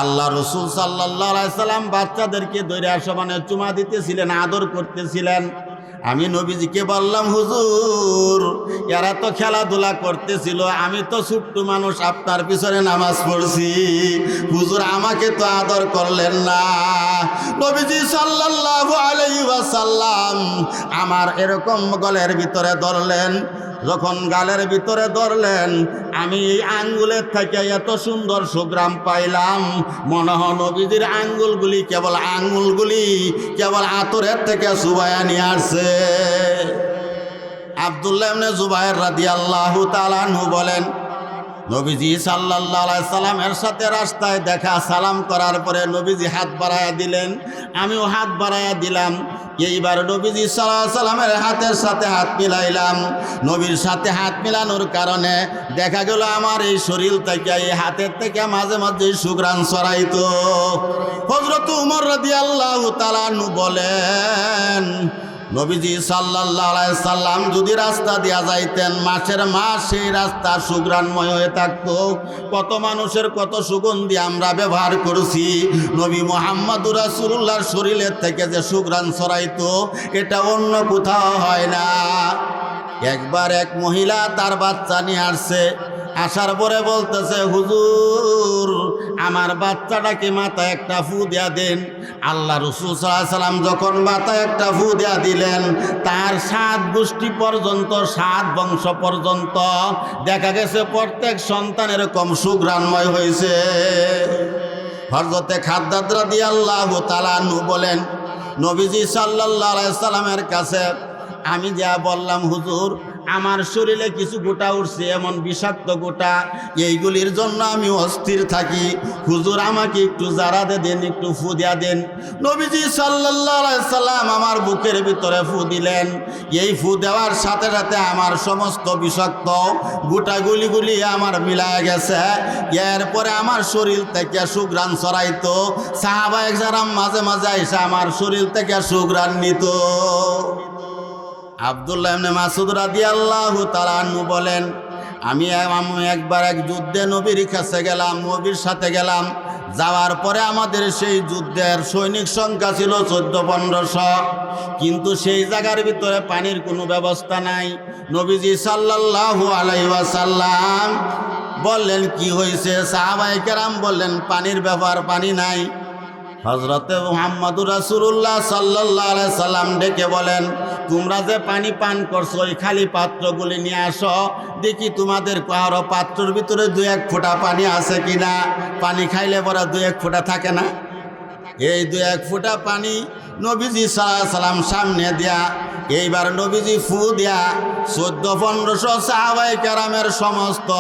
আল্লাহ রসুল সাল্লাল্লাহু আলাইহি সাল্লাম বাচ্চাদেরকে ধরে সমানে চুমা দিতেছিলেন, আদর করতেছিলেন। আমি নবীজিকে বললাম, হুজুর এরা তো খেলাধুলা করতেছিল, আমি তো ছোট্ট মানুষ, আপনার পিছনে নামাজ পড়ছি, হুজুর আমাকে তো আদর করলেন না। নবীজি সাল্লাল্লাহু আলাইহি ওয়াসাল্লাম আমার এরকম গলের ভিতরে ধরলেন। যখন গালের ভিতরে ধরলেন, আমি এই আঙ্গুলের থেকে এত সুন্দর সুগ্রাম পাইলাম, মনে হয় নবীজির আঙ্গুলগুলি কেবল আতরের থেকে সুবায়া নিয়ে আসছে। আব্দুল্লাহ ইবনে জুবাইর রাদিয়াল্লাহু তাআলা আনহু বলেন, নবীজি সাল্লাল্লাহু আলাইহি সাল্লামের সাথে রাস্তায় দেখা, সালাম করার পরে নবীজি হাত বাড়ায়া দিলেন, আমিও হাত বাড়ায়া দিলাম। এইবার নবীজি সাল্লাল্লাহু আলাইহি সাল্লামের হাতের সাথে হাত মিলাইলাম। নবীর সাথে হাত মিলানোর কারণে দেখা গেল আমার এই শরীর থেকে, এই হাতের থেকে মাঝে মাঝে সুঘ্রাণ ছড়াইতো। হযরত উমর রাদিয়াল্লাহু তাআলা আনহু বলেন, নবীজি সাল্লাল্লাহু আলাইহি সাল্লাম যদি রাস্তা দিয়া যাইতেন, মাসের মাস সেই রাস্তা সুঘ্রাণময় হয়ে থাকতো। কত মানুষের কত সুগন্ধি আমরা ব্যবহার করছি। নবী মুহাম্মদুর রাসূলুল্লাহর শরীরের থেকে যে সুঘ্রাণ ছড়াইতো, এটা অন্য কোথাও হয় না। একবার এক মহিলা তার বাচ্চা নিয়ে আসছে। আসার পরে বলতেছে, হুজুর আমার বাচ্চাটাকে মাথায় একটা ফু দিয়া দেন। আল্লাহ রাসূল সাল্লাল্লাহু আলাইহি সাল্লাম যখন মাথায় একটা ফু দিয়া দিলেন, তার 7 গোষ্ঠী পর্যন্ত, 7 বংশ পর্যন্ত দেখা গেছে প্রত্যেক সন্তান এরকম সুঘ্রাণময় হয়েছে। হযরতে খাদ্দাদ রাদিয়াল্লাহু তাআলা আনহু বলেন, নবীজি সাল্লাল্লাহু আলাইহি সাল্লামের কাছে আমি যা বললাম, হুজুর আমার শরীরে কিছু গোটা উঠছে, এমন বিষাক্ত গোটা, এইগুলির জন্য আমি অস্থির থাকি। হুজুর আমাকে একটু জারা দেন, একটু ফু দিয়া দেন। নবীজি সাল্লাল্লাহু আলাইহি সাল্লাম আমার বুকের ভিতরে ফু দিলেন। এই ফু দেওয়ার সাথে সাথে আমার সমস্ত বিষাক্ত গোটাগুলিগুলি আমার মিলায় গেছে। এরপরে আমার শরীর থেকে সুঘ্রাণ ছড়াইতো। সাহাবায়ে কেরাম মাঝে মাঝে এসে আমার শরীর থেকে সুঘ্রাণ নিত। আব্দুল্লাহ ইবনে মাসউদ রাদিয়াল্লাহু তাআলা আনহু বলেন, আমি একবার এক যুদ্ধে নবীর কাছে গেলাম, নবীর সাথে গেলাম। যাওয়ার পরে আমাদের সেই যুদ্ধের সৈনিক সংখ্যা ছিল 1400-1500, কিন্তু সেই জায়গার ভিতরে পানির কোনো ব্যবস্থা নাই। নবীজি সাল্লাল্লাহু আলাইহি ওয়াসাল্লাম বললেন, কি হয়েছে? সাহাবায়ে কেরাম বললেন, পানির ব্যাপার, পানি নাই। হযরতে মুহাম্মদুর রাসূলুল্লাহ সাল্লাল্লাহু আলাইহি সাল্লাম ডেকে বলেন, তোমরা যে পানি পান করছো ওই খালি পাত্রগুলি নিয়ে আসো, দেখি তোমাদের কারো পাত্রের ভিতরে 2-1 ফোঁটা পানি আছে কিনা। পানি খাইলে পরে 2-1 ফোঁটা থাকে না। এই 2-1 ফোঁটা পানি নবীজি সাল্লাল্লাহু আলাইহি সাল্লাম সামনে দিয়া, এইবার নবীজি ফু দিয়া 1400-1500 সাহাবায়ে কেরামের সমস্ত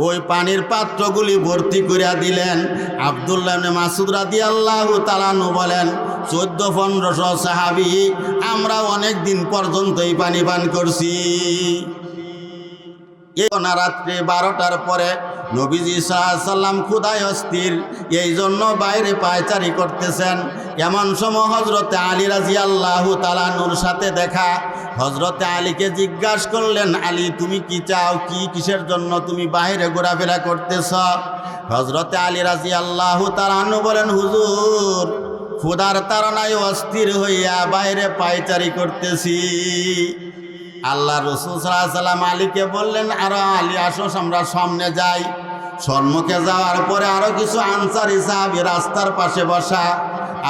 ওই পানির পাত্রগুলি ভর্তি করিয়া দিলেন। আব্দুল্লাহ ইবনে মাসউদ রাদিয়াল্লাহু তাআলা আনহু বলেন, 1400-1500 সাহাবী আমরা অনেক দিন পর্যন্ত এই পানি পান করছি। রাত্রে 12টার পরে নবীজি সাল্লাল্লাহু আলাইহি সাল্লাম ক্ষুধায় অস্থির, এই জন্য বাইরে পায়চারি করতেছেন। এমন সময় হযরতে আলী রাদিয়াল্লাহু তাআলা আনহুর সাথে দেখা। হযরতে আলীকে জিজ্ঞাসা করলেন, আলী তুমি কি চাও, কিসের জন্য তুমি বাইরে ঘোরাফেরা করতেছ? হযরতে আলী রাদিয়াল্লাহু তাআলা আনহু বলেন, হুজুর ক্ষুধার তাড়নায় অস্থির হইয়া বাইরে পায়চারি করতেছি। আল্লাহ রাসূল সাল্লাল্লাহু আলাইহি ওয়াসাল্লাম আলীকে বললেন, আরো আলী আসো, আমরা সামনে যাই। সম্মুখে যাওয়ার পরে আরো কিছু আনসারী সাহাবী রাস্তার পাশে বসা।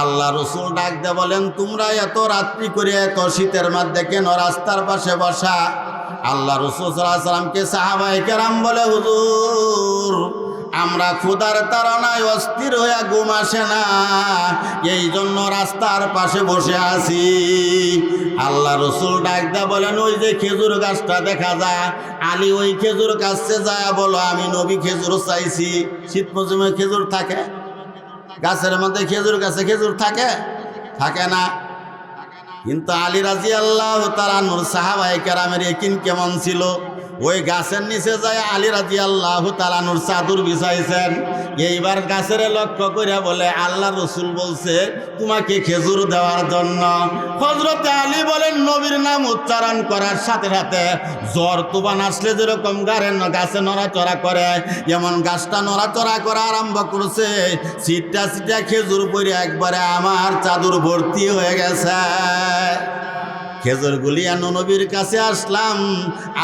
আল্লাহ রাসূল ডাক দিয়ে বলেন, তোমরা এত রাত্রি করে এত শীতের মধ্যে কেন রাস্তার পাশে বসা? আল্লাহ রাসূল সাল্লাল্লাহু আলাইহি ওয়াসাল্লামকে সাহাবায়ে কেরাম বলে, হুজুর আমরা ক্ষুধার তাড়নায় অস্থির হয়ে ঘুম আসে না, এই জন্য রাস্তার পাশে বসে আছি। আল্লাহ রাসূল ডাক দিয়া বলেন, ওই যে খেজুর গাছটা দেখা যায়, আলী ওই খেজুর গাছে যায় বলো আমি নবী খেজুর চাইছি। শীত মৌসুমে খেজুর থাকে, গাছের মধ্যে খেজুর গাছে খেজুর থাকে থাকে না। কিন্তু আলী রাদিয়াল্লাহু তাআলা আনহুর সাহাবায়ে কেরামের ইয়াকিন কেমন ছিল? ওই গাছের নিচে যায় আলী রাদিয়াল্লাহু তাআলা আনহুর চাদর বিছাইছেন। এইবার গাছের লক্ষ্য করে বলে, আল্লাহ রাসূল বলছে তোমাকে খেজুর দেওয়ার জন্য। হযরতে আলী বলেন, নবীর নাম উচ্চারণ করার সাথে সাথে জ্বর তুফান আসলে যেরকম গাছে নড়াচড়া করে, যেমন গাছটা নড়াচড়া করা আরম্ভ করছে। সিটটা সিটা খেজুর পরে একবারে আমার চাদর ভর্তি হয়ে গেছে। খেজুরগুলি আনো নবীর কাছে আসলাম।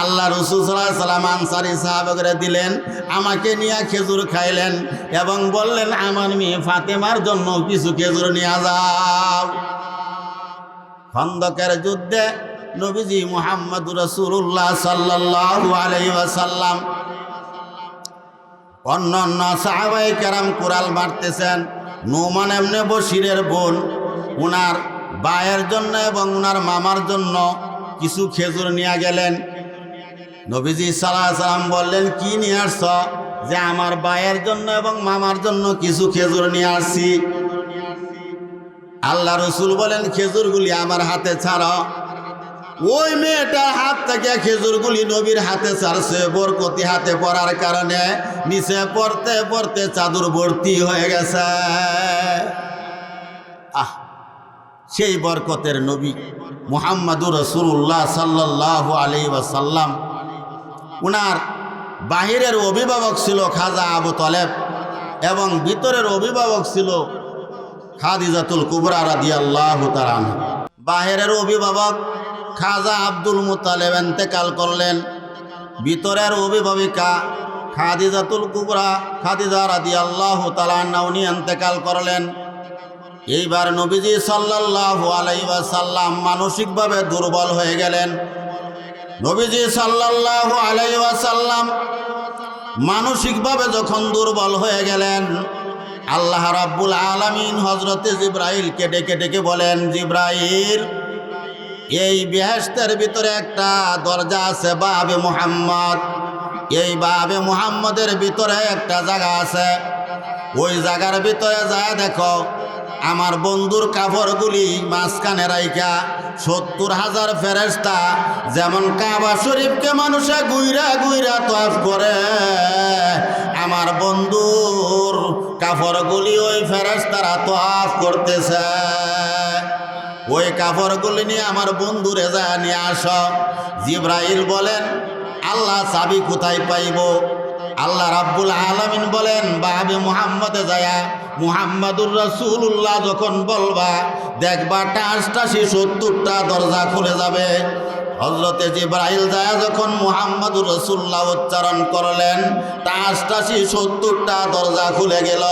আল্লাহ রাসূল সাল্লাল্লাহু আলাইহি ওয়াসাল্লাম আনসারী সাহাবাদের দিলেন, আমাকে নিয়ে খেজুর খাইলেন এবং বললেন, আমার মেয়ে ফাতেমার জন্য কিছু খেজুর নিয়ে যাও। খন্দকের যুদ্ধে নবীজি মুহাম্মদুর রাসূলুল্লাহ সাল্লাল্লাহু আলাইহি ওয়াসাল্লাম অন্যান্য সাহাবায়ে কেরাম কুরাল মারতেছেন। নুমান ইবনে বশিরের বোন উনার ভাইয়ের জন্য এবং উনার মামার জন্য কিছু খেজুর নিয়ে গেলেন। নবীজি সাল্লাল্লাহু আলাইহি ওয়াসাল্লাম বললেন, কি নিয়ে আসছ? যে আমার ভাইয়ের জন্য এবং মামার জন্য কিছু খেজুর নিয়ে আসছি। আল্লাহ রাসূল বলেন, খেজুরগুলি আমার হাতে ছাড়ো। ওই মেয়েটার হাত থেকে খেজুরগুলি নবীর হাতে ছাড়ছে। বরকতি হাতে পড়ার কারণে নিচে পড়তে পড়তে চাদর ভর্তি হয়ে গেছে। সেই বরকতের নবী মুহাম্মদুর রাসূলুল্লাহ সাল্লাল্লাহু আলাইহি ওয়াসাল্লাম, উনার বাহিরের অভিভাবক ছিল খাজা আবু তলেব এবং ভিতরের অভিভাবক ছিল খাদিজাতুল কুবরা রাদিয়াল্লাহু তাআলা আনহা। বাহিরের অভিভাবক খাজা আব্দুল মুত্তালিব ইন্তেকাল করলেন। ভিতরের অভিভাবিকা খাদিজাতুল কুবরা খাদিজা রাদিয়াল্লাহু তাআলা আনহা উনি ইন্তেকাল করলেন। এইবার নবীজি সাল্লাল্লাহু আলাইহি ওয়াসাল্লাম মানসিকভাবে দুর্বল হয়ে গেলেন। নবীজি সাল্লাল্লাহু আলাইহি ওয়াসাল্লাম মানসিকভাবে যখন দুর্বল হয়ে গেলেন, আল্লাহ রাব্বুল আলামিন হযরতে জিবরাইলকে ডেকে ডেকে বলেন, জিবরাইল এই বেহেশতের ভিতরে একটা দরজা আছে বাবে মুহাম্মদ। এই বাবে মুহাম্মদের ভিতরে একটা জায়গা আছে। ওই জায়গার ভিতরে যায় দেখো, আমার বন্ধুর কাপড়গুলি মাঝখানে রাইখা 70,000 ফেরেশতা যেমন কাবা শরীফকে মানুষে গুইরা গুইরা তওয়াফ করে, আমার বন্ধুর কাপড়গুলি ওই ফেরেশতারা তওয়াফ করতেছে। ওই কাপড়গুলি নিয়ে আমার বন্ধুরে যায় নিয়ে আসো। জিবরাইল বলেন, আল্লাহ চাবি কোথায় পাইব? আল্লাহ রাব্বুল আলামিন বলেন, বাবে মুহাম্মদে যায়া মুহাম্মাদুর রাসূলুল্লাহ যখন বলবা, দেখবা টাসটাসি 70টা দরজা খুলে যাবে। হযরতে জিবরাইল যায় যখন মুহাম্মাদুর রাসূলুল্লাহ উচ্চারণ করলেন, টাসটাসি 70টা দরজা খুলে গেল।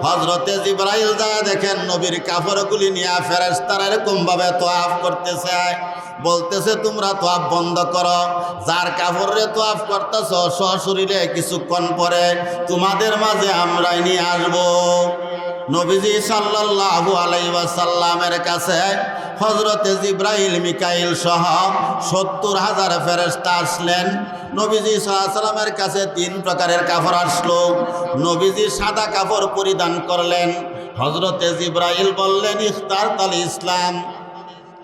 হযরতে জিবরাইল যায় দেখেন নবীর কাপড়গুলি নিয়ে ফেরেশতারা এরকমভাবে তওয়াফ করতেছে। বলতেছে, তোমরা তওয়াফ বন্ধ করো, যার কাপড়ে তওয়াফ করতেছ সশরীরে কিছুক্ষণ পরে তোমাদের মাঝে আমরাই নিয়ে আসবো। নবীজি সাল্লাল্লাহু আলাইহি ওয়াসাল্লামের কাছে হযরতে জিবরাইল মিকাইল সহ 70,000 ফেরেশতা আসলেন। নবীজি সাল্লাল্লাহু আলাইহি ওয়াসাল্লামের কাছে 3 প্রকারের কাপড় আসলো। নবীজি সাদা কাপড় পরিধান করলেন। হযরতে জিবরাইল বললেন, ইখতারতাল ইসলাম,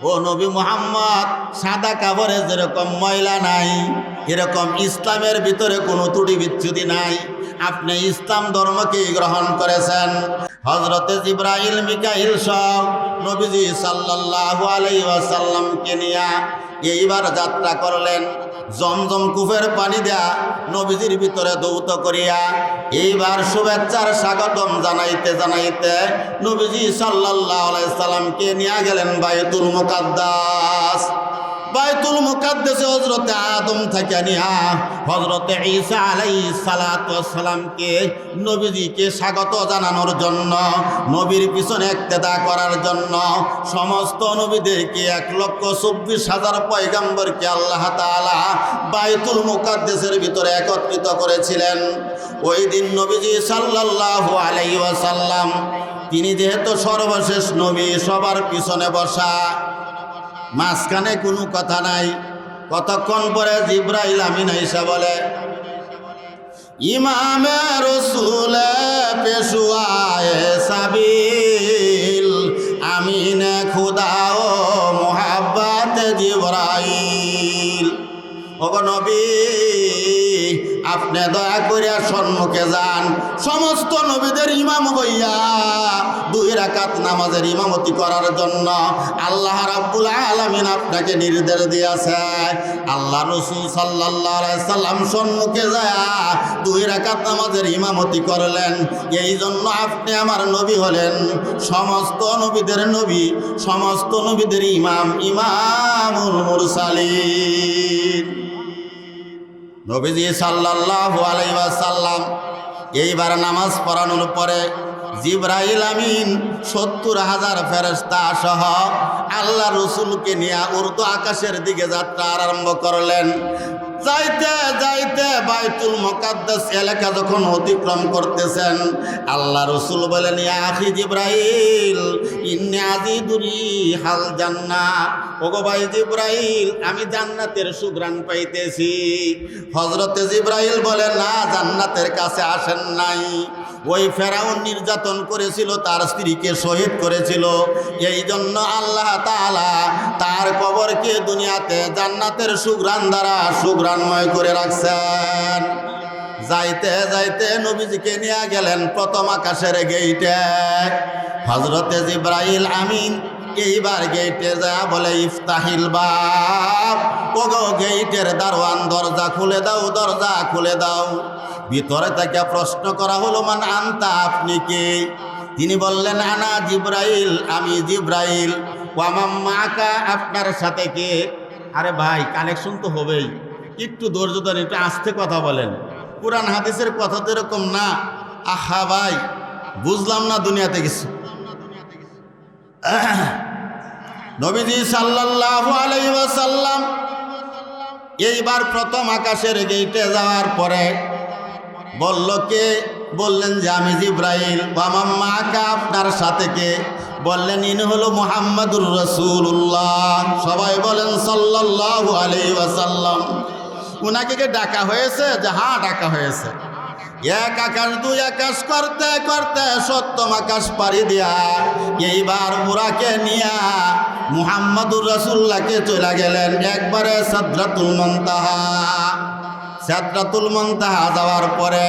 ও নবী মুহাম্মদ, সাদা কাপড়ে যেরকম ময়লা নাই, এরকম ইসলামের ভিতরে কোনো ত্রুটি বিচ্যুতি নাই, আপনি ইসলাম ধর্মকে গ্রহণ করেছেন। হযরতে জিবরাইল মিকাইল সব নবীজি সাল্লাল্লাহু আলাইহি ওয়াসাল্লামকে নিয়ে এইবার যাত্রা করলেন। জমজম কূপের পানি দেয়া নবীজির ভিতরে দৌত করিয়া এইবার শুভেচ্ছার স্বাগতম জানাইতে জানাইতে নবীজি সাল্লাল্লাহু আলাইহি সাল্লামকে নিয়ে গেলেন বাইতুল মুকাদ্দাস। বাইতুল মুকাদ্দাসে হযরতে আদম থেকে নিয়া হযরতে ঈসা আলাইহিস সালাতু ওয়াস সালামকে নবীজিকে স্বাগত জানানোর জন্য, নবীর পিছনে ইক্তেদা করার জন্য সমস্ত নবীদেরকে 1,24,000 পয়গম্বরকে আল্লাহ তাআলা বাইতুল মুকাদ্দাসের ভিতরে একত্রিত করেছিলেন। ওই দিন নবীজি সাল্লাল্লাহু আলাইহি ওয়াসাল্লাম, তিনি যেহেতু সর্বশেষ নবী, সবার পিছনে বসা, মাঝখানে কোনো কথা নাই। কতক্ষণ পরে জিবরাইল আমিন আইসা বলে, ইমামে রসুলে পেশুয়ায়ে সাবিল আমিনে খুদা ও মুহাব্বত জিবরাইল, ওগো নবী, আপনি দয়া করিয়া সম্মুখে যান, সমস্ত নবীদের ইমাম হইয়া 2 রাকাত নামাজের ইমামতি করার জন্য আল্লাহ রাব্বুল আলামিন আপনাকে নির্দেশ দিয়েছে। আল্লাহ রাসূল সাল্লাল্লাহু আলাইহি সাল্লাম সম্মুখে যায় 2 রাকাত নামাজের ইমামতি করলেন। এই জন্য আপনি আমার নবী হলেন, সমস্ত নবীদের নবী, সমস্ত নবীদের ইমাম, ইমামুল মুরসালিন। নবীজি সাল্লাল্লাহু আলাইহি ওয়াসাল্লাম এইবার নামাজ পড়ানোর পরে জিবরাইল আমিন 70,000 ফেরেশতা সহ আল্লাহ রসুলকে নিয়ে উর্দু আকাশের দিকে যাত্রা আরম্ভ করলেন। যাইতে যাইতে বাইতুল মুকাদ্দাস এলাকা যখন অতিক্রম করতেছেন, আল্লাহ রসুল বলেন, ইয়া আখি জিবরাইল ইন্নী আজিদুরি হাল জান্নাহ, ওগো ভাই জিবরাইল, আমি জান্নাতের সুঘ্রাণ পাইতেছি। হযরতে জিবরাইল বলেন, না, জান্নাতের কাছে আসেন নাই। ওই ফেরাউন নির্যাতন করেছিল, তার স্ত্রীকে শহীদ করেছিল, এই জন্য আল্লাহ তাআলা তার কবরকে দুনিয়াতে জান্নাতের সুঘ্রাণ দ্বারা সুঘ্রাণময় করে রাখছেন। যাইতে যাইতে নবীজিকে নিয়ে গেলেন প্রথম আকাশের গেইটে। হযরতে জিবরাইল আমিন এইবার গেইটে যা বলে, ইফতাহিল বাব, ওগো গেইটের দারোয়ান, দরজা খুলে দাও, দরজা খুলে দাও। ভিতরে থেকে প্রশ্ন করা হলো, মান আনতা, আপনি কে? তিনি বললেন, আনা জিবরাইল, আমি জিবরাইল। ওয়ামাম মাকা, আপনার সাথে কে? আরে ভাই, কানেকশন তো হবেই, একটু ধৈর্য ধরেন, একটু আস্তে কথা বলেন, কুরআন হাদিসের কথা তো এরকম না। আহা ভাই, বুঝলাম না দুনিয়াতে কিছু। নবীজি সাল্লাল্লাহু আলাইহি ওয়াসাল্লাম এইবার প্রথম আকাশের গেইটে যাওয়ার পরে বলল, কে? বললেন যে আমি জিব্রাইল। আমার মা কা আপনার সাথে কে? বললেন ইনি হলো মুহাম্মাদুর রাসূলুল্লাহ। সবাই বলেন সাল্লাল্লাহু আলাইহি ওয়াসাল্লাম। উনাকে কে ডাকা হয়েছে? যে হ্যাঁ ডাকা হয়েছে। এক আকাশ দুই আকাশ করতে করতে সপ্তম আকাশ পাড়ি দিয়া এইবার বুরাকে নিয়া মুহাম্মাদুর রাসূলুল্লাহকে চলে গেলেন একবারে সিদরাতুল মুনতাহা। সিদরাতুল মুনতাহা যাওয়ার পরে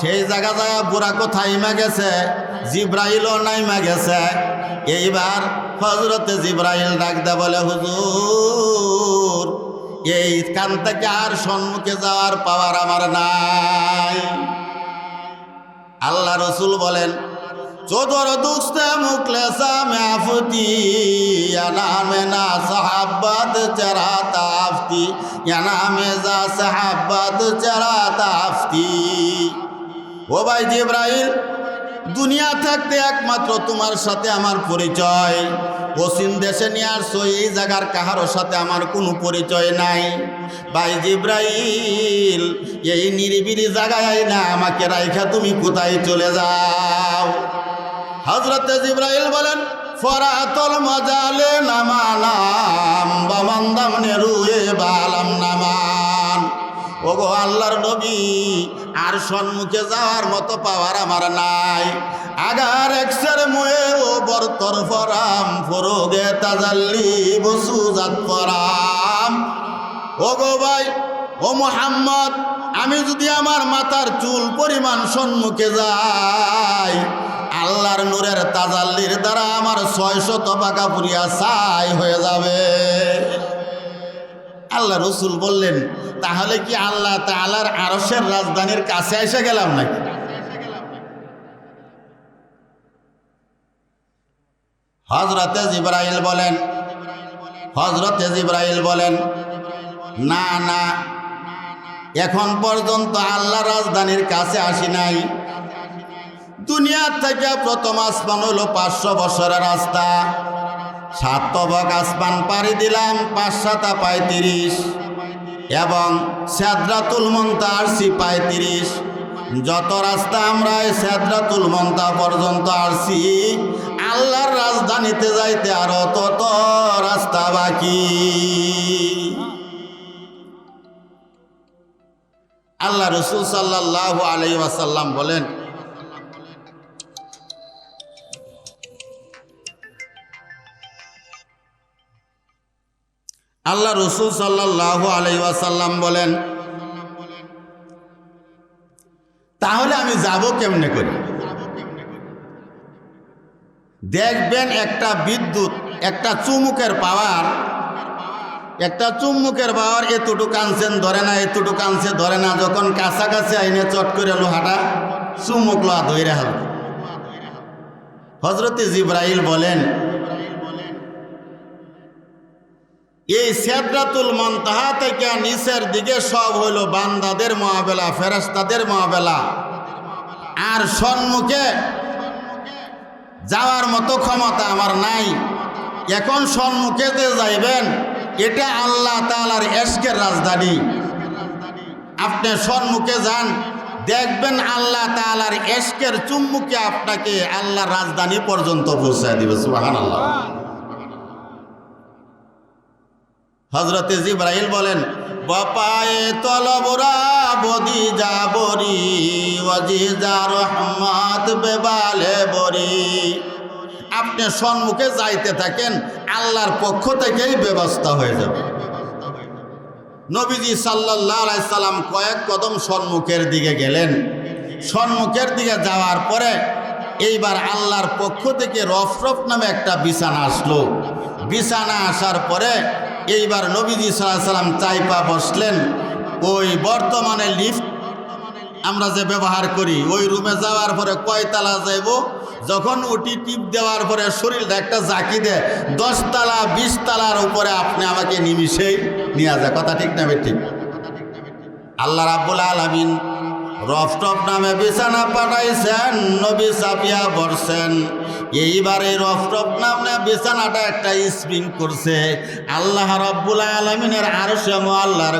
সেই জায়গা যায় বুরাকও থাইমা গেছে, জিব্রাইলও নাইমা গেছে। এইবার হযরতে জিব্রাইল ডাক দে বলে হুজুর এই কান থেকে আর সম্মুখে যাওয়ার পাওয়ার আমার নাই। আল্লাহ রসুল বলেন চোদর দুস্তে মুখলেসা মেফতি নামে না সাহাবাত চেরা তাফতি নামে যা সাহাবাত চেরা তাফতি। ও ভাই জিব্রাইল, দুনিয়া থাকতে একমাত্র তোমার সাথে আমার পরিচয়। পশ্চিম দেশে নিয়ে আসছো, এই জায়গার কাহারোর সাথে আমার কোনো পরিচয় নাই। ভাই জিব্রাইল, এই নিরিবিলি জায়গায় না আমাকে রাইখা তুমি কোথায় চলে যাও? হযরতে জিব্রাইল বলেন ফরাতল মজালে নামানাম বামান্দাম নেরুয়ে বালাম নামান। ওগো আল্লাহর নবী, আর সম্মুখে যাওয়ার মতো পাওয়ার আমার নাই। Agar একসের মুয়ে O বরতর from ফরোগে Tajalli বসুজাত from. ওগো ভাই, ও মুহাম্মদ, আমি যদি আমার মাথার চুল পরিমাণ সম্মুখে যাই, আল্লাহর নূরের তাজাল্লির দ্বারা আমার 600 পাকা পুরিয়া ছাই হয়ে যাবে। আল্লাহ রসুল বললেন তাহলে কি আল্লাহ তাআলার আরশের রাজধানীর কাছে এসে গেলাম নাকি? হযরতে জিব্রাইল বলেন না না, এখন পর্যন্ত আল্লাহ রাজধানীর কাছে আসি নাই। দুনিয়ার থেকে প্রথম আসমান হলো 500 বছরের রাস্তা। 7 তবক আসমান পাড়ি দিলাম, 5 7 35, এবং সিদরাতুল মুনতাহা আসছি 35। যত রাস্তা আমরা সিদরাতুল মুনতাহা পর্যন্ত আসছি, আল্লাহর রাজধানীতে যাইতে আরো তত রাস্তা বাকি। আল্লাহ রাসূল সাল্লাল্লাহু আলাইহি ওয়াসাল্লাম বলেন আল্লাহ রসুল সাল্লাল্লাহু আলাইহি ওয়াসাল্লাম বলেন তাহলে আমি যাব কেমনে করে? দেখবেন একটা বিদ্যুৎ, একটা চুমুকের পাওয়ার, এতটুকু আনছেন ধরে না, এতটুকু আনছে ধরে না। যখন কাছাকাছি আইনে চট করে লোহাটা চুমুক লোহা ধরে হবে। হযরতে জিব্রাইল বলেন এই সিদরাতুল মুনতাহা থেকে নিচের দিকে সব হইল বান্দাদের মুআমেলা, ফেরেশতাদের মুআমেলা। আর সম্মুখে যাওয়ার মতো ক্ষমতা আমার নাই। এখন সম্মুখে যে যাইবেন, এটা আল্লাহ তাআলার ইশকের রাজধানী। আপনি সম্মুখে যান, দেখবেন আল্লাহ তাআলার ইশকের চুম্বুকে আপনাকে আল্লাহর রাজধানী পর্যন্ত পৌঁছায় দিবে। সুবহানাল্লাহ। হযরতে জিব্রাইল বলেন বাপায়ে তলবরা বদি যাবরি ওয়াজিজা রহমাত বেবালে বরি। আপনি সম্মুখে যাইতে থাকেন, আল্লাহর পক্ষ থেকেই ব্যবস্থা হয়ে যাবে। নবীজি সাল্লাল্লাহু আলাইহি সাল্লাম কয়েক কদম সম্মুখের দিকে গেলেন। সম্মুখের দিকে যাওয়ার পরে এইবার আল্লাহর পক্ষ থেকে রফরফ নামে একটা বিছানা আসলো। বিছানা আসার পরে এইবার নবীজি সাল্লাল্লাহু আলাইহি সাল্লাম চাইপা বসলেন। ওই বর্তমানে লিফট আমরা যে ব্যবহার করি, ওই রুমে যাওয়ার পরে কয়তলা যাইব, যখন উঠি টিপ দেওয়ার পরে শরীরটা একটা জাকি দেয়, 10 তলা 20 তলার উপরে আপনি আমাকে নিমিষেই নিয়ে যায়। কথা ঠিক না ঠিক? আল্লাহ রাব্বুল আলামিন রফটপ নামে বিছানা পাঠাইছেন, নবী চাপিয়া বসছেন। এইবার এই রফটপ নামে বিছানাটা একটা স্পিন করছে। আল্লাহ রাব্বুল আলামিনের আরশে মুআল্লার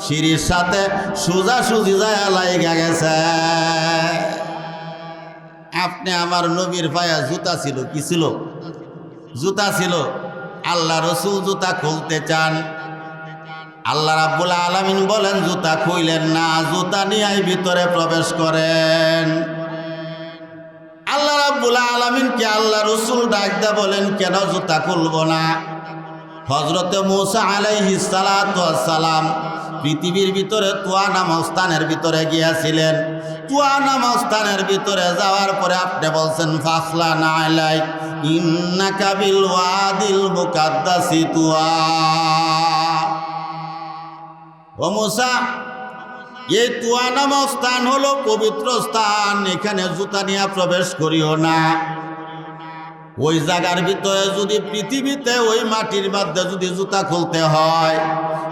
সিঁড়ির সাথে সোজাসুজি যায় লাইগা গেছে। আপনি আমার নবীর পায়ে জুতা ছিল, কি ছিল? জুতা ছিল। আল্লাহ রসুল জুতা খুলতে চান, আল্লাহ রাব্বুল আলামিন বলেন জুতা খুইলেন না, জুতা নিয়ে ভিতরে প্রবেশ করেন। আল্লাহ রাব্বুল আলামিনকে আল্লাহ রসুল ডাকতে বলেন কেন জুতা খুলব না? হযরতে মূসা আলাইহিস সালাতু ওয়াস সালাম পৃথিবীর ভিতরে তুয়া নামক স্থানের ভিতরে গিয়েছিলেন। তুয়া নামক স্থানের ভিতরে যাওয়ার পরে আপনি বলছেন ফাখলা না আলাই ইন্নাকা বিল ওয়াদিল মুকাদ্দাসি তুয়া। ও মূসা, এই তুয়া নামক স্থান হলো পবিত্র স্থান, এখানে জুতা নিয়ে প্রবেশ করিও না। ওই জায়গার ভিতরে যদি পৃথিবীতে ওই মাটির মধ্যে যদি জুতা খুলতে হয়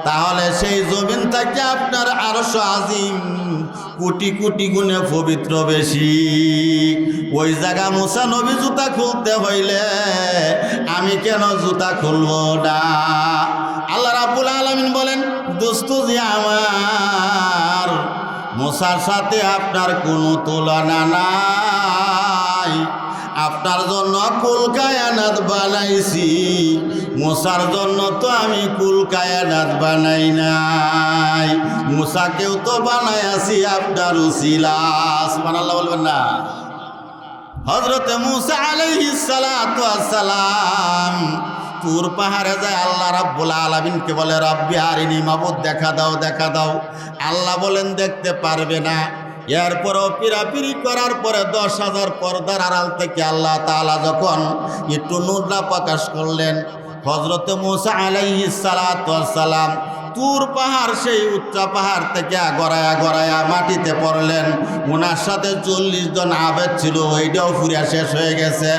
তাহলে সেই জমিন থেকে আপনার আরশ আজিম কোটি কোটি গুণে পবিত্র বেশি। ওই জায়গা মূসা নবী জুতা খুলতে হইলে আমি কেন জুতা খুলব না? আল্লাহ রাব্বুল আলামিন বলেন দোস্ত যে আমার, মূসার সাথে আপনার কোনো তুলনা নাই। আপনার জন্য কুল কায়নাত বানাইছি, মূসার জন্য তো আমি কুল কায়নাত বানাই নাই। মূসাকেও তো বানাইছি আপনার উসিলা। সুবহানাল্লাহ বলবেন না? হযরতে মূসা আলাইহিস সালাতু ওয়াস সালাম তুর পাহাড়ে যায়, আল্লাহ রাব্বুল আলামিনকে বলে রব্বি আরিনি, মাবুদ দেখা দাও দেখা দাও। আল্লাহ বলেন দেখতে পারবে না। এরপরও পিরাপিরি করার পরে 10,000 পর্দার আড়াল থেকে আল্লাহ তাআলা যখন একটু নূরটা প্রকাশ করলেন, হযরতে মূসা আলাইহিস সালাতু ওয়াস সালাম তুর পাহাড় সেই উচ্চ পাহাড় থেকে গড়ায়া গড়ায়া মাটিতে পড়লেন। ওনার সাথে 40 জন আবেদ ছিল, ওইটাও পুরিয়া শেষ হয়ে গেছে।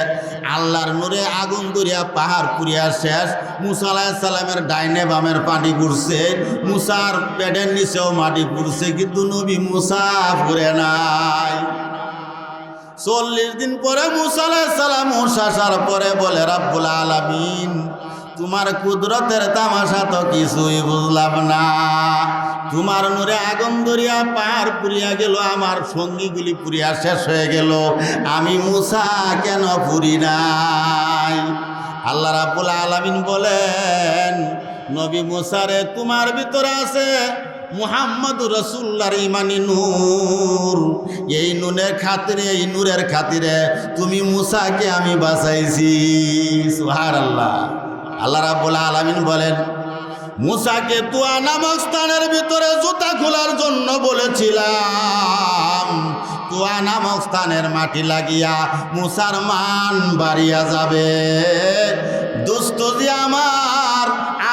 আল্লাহর নূরে আগুন ধরিয়া পাহাড় পুরিয়া শেষ। মূসা আলাইহিস সালামের ডাইনে বামের পানি পড়ছে, মূসার পেটের নিচেও মাটি পড়ছে, কিন্তু নবী মূসা পড়ে নাই। 40 দিন পরে মূসা আলাইহিস সালাম আসার পরে বলে রাব্বুল আলামিন তোমার কুদরতের তামাশা তো কিছুই বুঝলাম না। তোমার নূরে আগুন ধরিয়া পাহাড় পুড়িয়া গেল, আমার সঙ্গীগুলি পুড়িয়া শেষ হয়ে গেল, আমি মূসা কেন পুরি নাই? আল্লাহ রাব্বুল আলামিন বলেন নবী মূসা রে, তোমার ভিতরে আছে মুহাম্মদুর রাসূলুল্লাহর ঈমানি নূর। এই নূরের খাতিরে, এই নূরের খাতিরে তুমি মূসাকে আমি বাঁচাইছি। সুবহানাল্লাহ। আল্লাহ রাব্বুল আলামিন বলেন মূসাকে তুয়া নামক স্থানের ভিতরে জুতা খোলার জন্য বলেছিলাম। তুয়া নামক স্থানের মাটি লাগিয়া মূসার মান বাড়িয়া যাবে। দোস্ত যে আমার,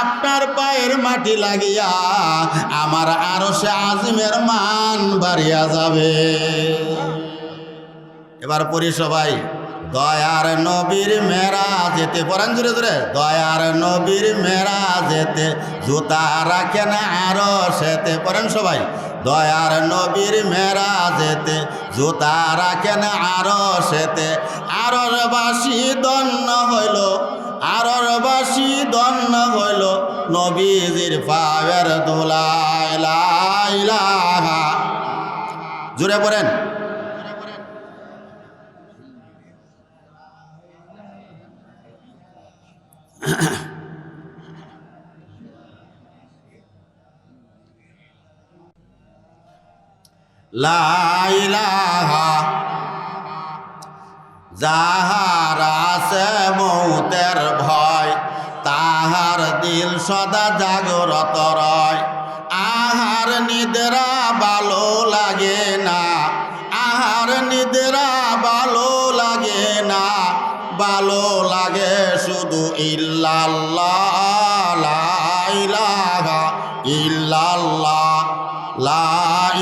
আপনার পায়ের মাটি লাগিয়া আমার আরশে আজিমের মান বাড়িয়া যাবে। এবার পড়ি সবাই, দয়ার নবীর মেরাজেতে, পড়েন জোরে জোরে, দয়ার নবীর মেরাজেতে জুতা রাখেন আরশেতে। পড়েন সবাই, দয়ার নবীর মেরাজেতে জুতা রাখেন আরশেতে। আরশবাসী ধন্য হইল, আরশবাসী ধন্য হইল নবীজির পায়ের ধুলায়। লা ইলাহা, জোরে পড়েন। লা ইলাহা, যাহার আছে মৌতের ভয় তাহার দিল সদা জাগরত রয়। আহার নিদ্রা ভালো লাগে না, আহার নিদ্রা ভালো লাগে না, ভালো লাগে শুধু ইল্লাল্লাহ। লা ইলাহা ইল্লাল্লাহ, লা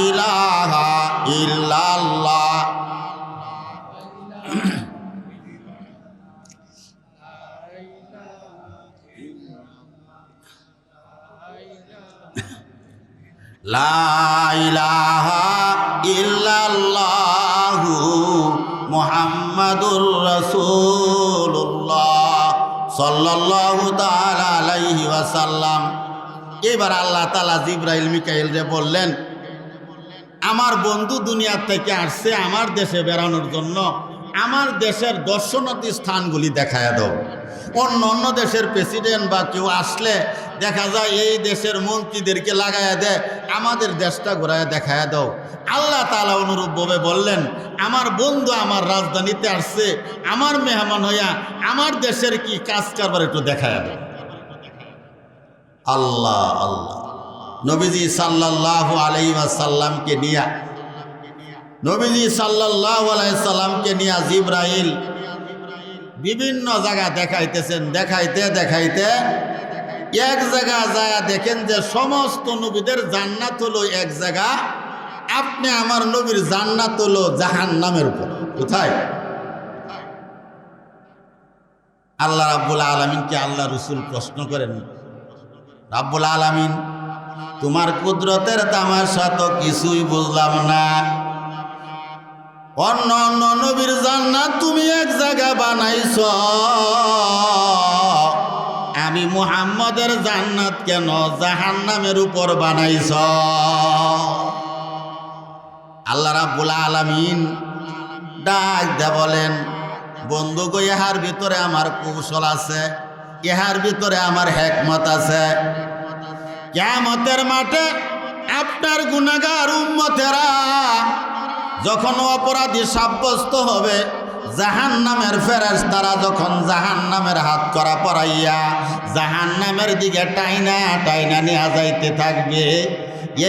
ইলাহা ইল্লাল্লাহ। লা ইলাহা ইল্লাল্লাহু মুহাম্মাদুর রাসূলুল্লাহ সাল্লাল্লাহু তাআলা আলাইহি ওয়াসাল্লাম। এবার আল্লাহ তাআলা জিবরাইল মিকাইল রে বললেন, আমার বন্ধু দুনিয়ার থেকে আসছে আমার দেশে বেড়ানোর জন্য, আমার দেশের দর্শনার্থী স্থানগুলি দেখায় দাও। অন্য অন্য দেশের প্রেসিডেন্ট বা কেউ আসলে দেখা যায় এই দেশের মন্ত্রীদেরকে লাগায়া দেয়, আমাদের দেশটা ঘোরায় দেখায় দাও। আল্লাহ তাআলা অনুরূপভাবে বললেন, আমার বন্ধু আমার রাজধানীতে আসছে, আমার মেহমান হইয়া আমার দেশের কি কাজ কারবার একটু দেখায় দাও। আল্লাহ আল্লাহ। নবীজি সাল্লাল্লাহু আলাইহি ওয়াসাল্লামকে নিয়া জিবরাইল বিভিন্ন জায়গা দেখাইতেছেন। দেখাইতে দেখাইতে এক জায়গা যায় দেখেন যে সমস্ত নবীদের জান্নাত হলো এক জায়গা, আপনি আমার নবীর জান্নাত হলো জাহান্নামের উপর। কোথায়? আল্লাহ রাব্বুল আলামিনকে আল্লাহ রাসূল প্রশ্ন করেন, রাব্বুল আলামিন তোমার কুদরতের তামাশা তো কিছুই বুঝলাম না। অন্য অন্য নবীর জান্নাত তুমি এক জায়গা বানাইছ, আমি মুহাম্মদের জান্নাত কেন জাহান্নামের উপর বানাইছ? আল্লাহ রাব্বুল আলামিন ডাক দে বলেন, বন্ধু গো, ইহার ভিতরে আমার কৌশল আছে, ইহার ভিতরে আমার হিকমত আছে। কিয়ামতের মাঠে আপনার গুনাহগার উম্মতেরা যখন অপরাধী সাব্যস্ত হবে, জাহান্নামের ফেরেশতারা যখন জাহান্নামের হাত করা পরাইয়া জাহান্নামের দিকে টাইনা টাইনা নিয়ে যাইতে থাকবে,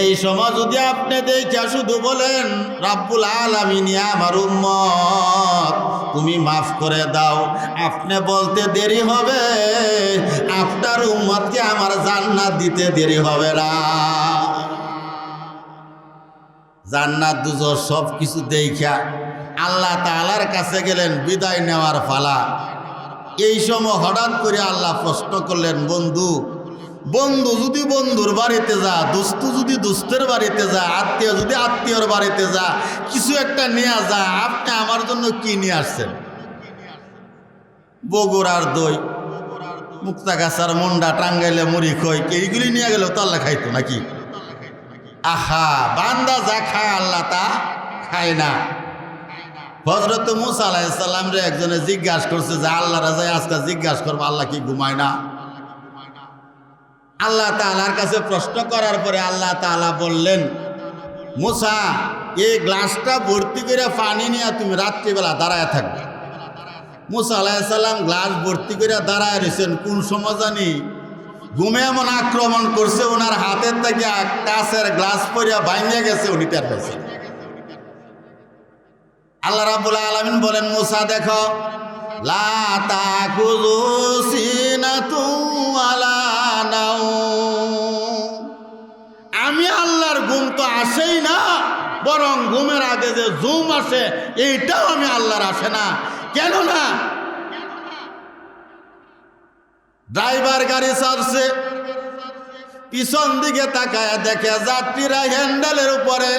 এই সময় যদি আপনি দেখা শুধু বলেন, রাব্বুল আলামিন আমার উম্মত তুমি মাফ করে দাও, আপনি বলতে দেরি হবে, আপনার উম্মতকে আমার জান্নাত দিতে দেরি হবে না। জান্নাত দুজোর সব কিছু দেখা আল্লাহ তাআলার কাছে গেলেন, বিদায় নেওয়ার পালা। এই সময় হঠাৎ করে আল্লাহ প্রশ্ন করলেন, বন্ধু বন্ধু যদি বন্ধুর বাড়িতে যা, দোস্ত যদি দোস্তের বাড়িতে যা, আত্মীয় যদি আত্মীয়র বাড়িতে যা, কিছু একটা নিয়ে যা, আপনি আমার জন্য কি নিয়ে আসছেন? বগুড়ার দই, মুক্তাগাছার মুন্ডা, টাঙ্গাইলে মুড়ি খই, এইগুলি নিয়ে গেলেও তো আল্লাহ খাইতো নাকি? আহা, বান্দা যা খায় আল্লাহ তা খায় না। হযরত মূসা আলাইহিস সালাম রে একজনে জিজ্ঞাসা করছে যে, আল্লাহ রাজায় আজকে জিজ্ঞাসা করবো, আল্লাহ কি ঘুমায় না? আল্লাহ তাআলার কাছে প্রশ্ন করার পরে আল্লাহ তাআলা বললেন, মূসা এই গ্লাসটা ভর্তি করে পানি নিয়ে তুমি রাত্রিবেলা দাঁড়ায় থাকবে। মূসা আলাইহিস সালাম গ্লাস ভর্তি করে দাঁড়ায় রয়েছেন। কোন সময় জানি ঘুমে এমন আক্রমণ করছে, ওনার হাতের থেকে কাঁচের গ্লাস পড়িয়া ভাঙিয়া গেছে, উনি টের পাইছেন। আল্লাহ রাব্বুল আলামিন বলেন, মূসা দেখো, লা তাখুযু সিনাতুন ওয়ালা নাওম, আমি আল্লাহর ঘুম তো আসেই না, বরং ঘুমের আগে যে জুম আসে এইটাও আমি আল্লাহর আসে না। কেন না? ড্রাইভার গাড়ি চালাচ্ছে, পিছন দিকে তাকায় দেখে যাত্রীরা হ্যান্ডেলের উপরে,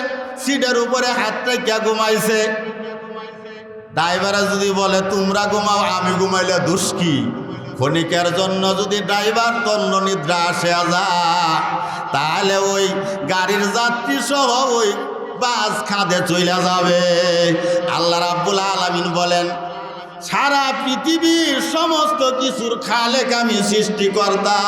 সিটের উপরে হাত রেখে ঘুমাইছে। ড্রাইভারে যদি বলে তোমরা ঘুমাও, আমি ঘুমাইলে দোষ কি? ক্ষণিকের জন্য যদি ড্রাইভার তন্ন নিদ্রা আসে তাহলে ওই গাড়ির যাত্রী সহ ওই বাস খাদে চলে যাবে। আল্লাহ রাব্বুল আলামিন বলেন, সারা পৃথিবীর সমস্ত কিছুর খালেক আমি সৃষ্টিকর্তা,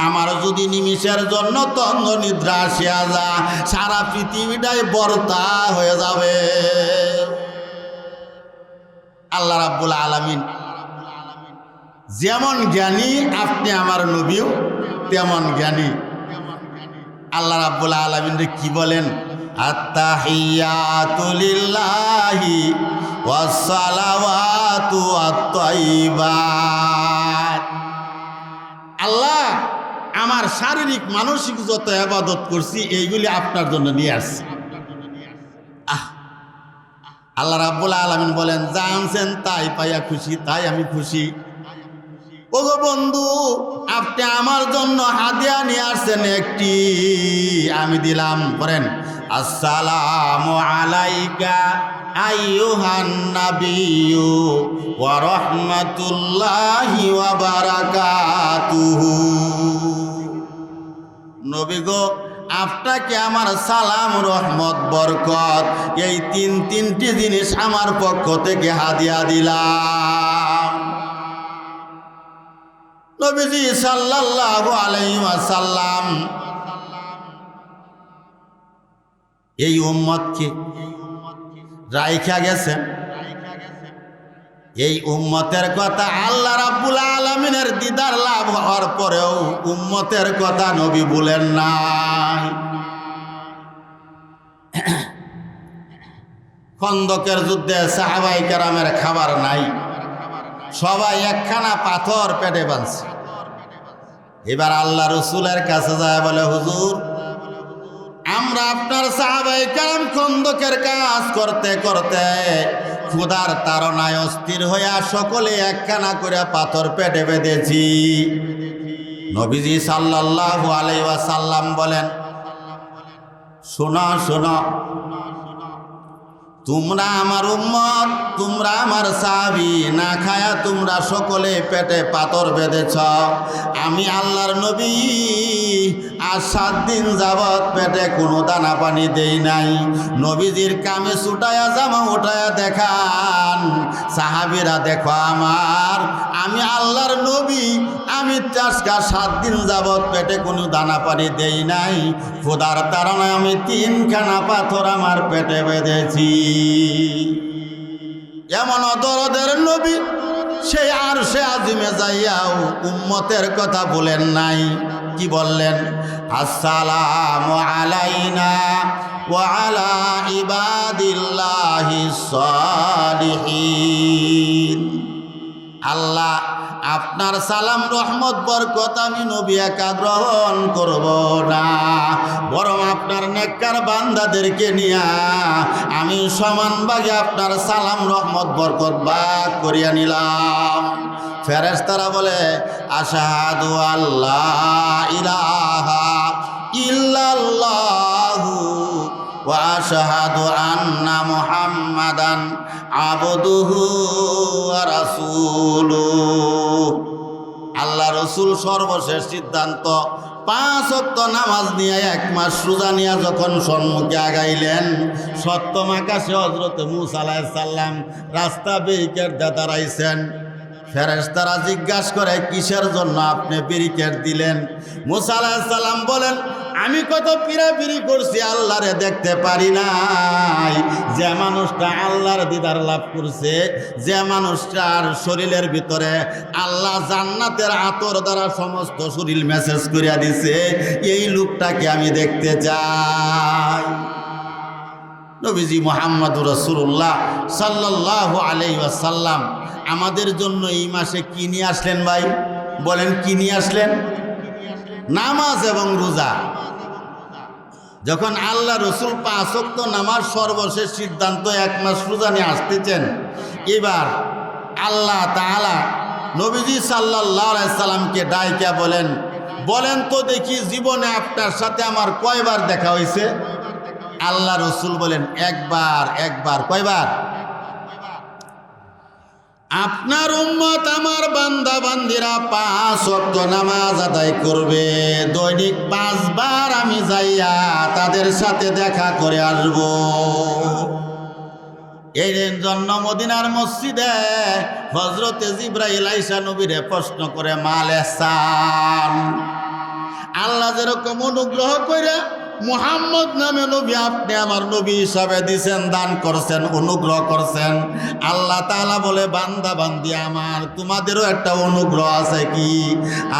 আমার যদি নিমিষের জন্য তন্ন নিদ্রা আসিয়া যা, সারা পৃথিবীটাই বর্তা হয়ে যাবে। আল্লাহ রাব্বুল আলামিন যেমন জ্ঞানী, আপনি আমার নবীও তেমন জ্ঞানী। আল্লাহ রাব্বুল আলামিন কি বলেন? আত্তাহিয়াতু লিল্লাহি ওয়াসসালাওয়াতু আত-তাইয়্যিবাত। আল্লাহ আমার শারীরিক মানসিক যত ইবাদত করছি এইগুলি আপনার জন্য নিয়ে আসছি। আল্লাহ রাব্বুল আলামিন বলেন, জানছেন তাই পাইয়া খুশি, তাই আমি খুশি। ওগো বন্ধু, আপনি আমার জন্য হাদিয়া নিয়ে আসছেন একটি, আমি দিলাম। বলেন, আসসালামু আলাইকা আইয়ুহান নাবিয়্যু ওয়া রাহমাতুল্লাহি ওয়া বারাকাতুহু। নবী গো, আপনাকে আমার সালাম, রহমত, বরকত এই তিনটি জিনিস আমার পক্ষ থেকে হাদিয়া দিলাম। নবীজি সাল্লাল্লাহু আলাইহি ওয়াসাল্লাম এই উম্মতকে রাইখা গেছেন। এই উম্মতের কথা আল্লাহ রাব্বুল আলামিনের দিদার লাভ হওয়ার পরেও উম্মতের কথা নবী বলেন নাই। খন্দকের যুদ্ধে সাহাবায়ে কেরামের খাবার নাই, সবাই একখানা পাথর পেটে বাঁধছে। এবার আল্লাহ রসুলের কাছে যায় বলে, হুজুর, আমরা আপনার সাহাবায়ে কেরাম খন্দকের কাজ করতে করতে ক্ষুধার তাড়নায় অস্থির হইয়া সকলে একখানা করে পাথর পেটে বেঁধেছি। নবীজি সাল্লাল্লাহু আলাইহি ওয়াসাল্লাম বলেন, শোনো শোনো, তোমরা আমার উম্মত, তোমরা আমার সাহাবী, না খায়া তোমরা সকলে পেটে পাথর বেঁধেছ। আমি আল্লাহর নবী আর 7 দিন যাবৎ পেটে কোনো দানা পানি দেই নাই। নবীজির কামে ছুটায়া জামা উঠায়া দেখান, সাহাবীরা দেখো আমার, আমি আল্লাহর নবী, আমি 7 দিন যাবৎ পেটে কোনো দানা পানি দেই নাই। ক্ষুধার তাড়নায় আমি 3খানা পাথর আমার পেটে বেঁধেছি। এমন দরদের নবী সেই আরশে আজিমে যাইয়াও উম্মতের কথা বলেন নাই। কি বললেন? আসসালামু আলাইনা ওয়া আলা ইবাদিল্লাহিস সালিহিন। আল্লাহ, আপনার সালাম, রহমত, বরকত আমি নবী একা গ্রহণ করব না, বরং আপনার নেককার বান্দাদেরকে নিয়া আমি সমান ভাগে আপনার সালাম, রহমত, বরকত ভাগ করিয়া নিলাম। ফেরেশতারা বলে, আশহাদু আল্লা ইলাহা ইল্লাল্লাহু ওয়া আশহাদু আন্না মুহাম্মাদান আবদুহু ওয়া রাসূলুহু। আল্লাহ রসুল সর্বশেষ সিদ্ধান্ত 5 ওয়াক্ত নামাজ নিয়ে 1 মাস রোজা নিয়ে যখন সম্মুখে আগাইলেন, সপ্তম আকাশে হযরত মূসা আলাইহিস সালাম রাস্তা ব্যারিকেড দিয়ে দাঁড়াইছেন। ফেরেশতারা জিজ্ঞাসা করে, কিসের জন্য আপনি ব্যারিকেড দিলেন? মূসা আলাইহিস সালাম বলেন, আমি কত পিরাপিরি করছি, আল্লাহরে দেখতে পারি নাই। যে মানুষটা আল্লাহর দিদার লাভ করছে, যে মানুষটার শরীরের ভিতরে আল্লাহ জান্নাতের আতর দ্বারা সমস্ত শরীর মেসেজ করিয়া দিছে, এই লোকটাকে আমি দেখতে চাই। নবীজি মুহাম্মদুর রাসূলুল্লাহ সাল্লাল্লাহু আলাইহি ওয়াসাল্লাম আমাদের জন্য এই মাসে কি নিয়ে আসলেন ভাই? বলেন, কি নিয়ে আসলেন? নামাজ এবং রোজা। যখন আল্লাহ রসুল 5 ওয়াক্ত নামাজ সর্বশেষ সিদ্ধান্ত 1 মাস রোজা নিয়ে আসতেছেন, এবার আল্লাহ তাআলা নবীজি সাল্লাল্লাহু আলাইহি সাল্লামকে ডাইকা বলেন, বলেন তো দেখি, জীবনে আপনার সাথে আমার কয়বার দেখা হয়েছে? আল্লাহ রসুল বলেন, একবার। কয়বার? আপনার উম্মত, আমার বান্দা বান্দিরা 5 ওয়াক্ত নামাজ আদায় করবে, দৈনিক 5 বার আমি যাইয়া তাদের সাথে দেখা করে আসব। এই জন্য মদিনার মসজিদে হযরতে জিবরাইল আইসা নবীরে প্রশ্ন করে, মাল ইহসান, আল্লাহ যেরকম অনুগ্রহ করে মুহাম্মদ নামে নবী আপনি আমার নবী হিসাবে দিছেন, দান করছেন, অনুগ্রহ করছেন, আল্লাহ তাআলা বলে, বান্দা বান্দি আমার, তোমাদেরও একটা অনুগ্রহ আছে। কি?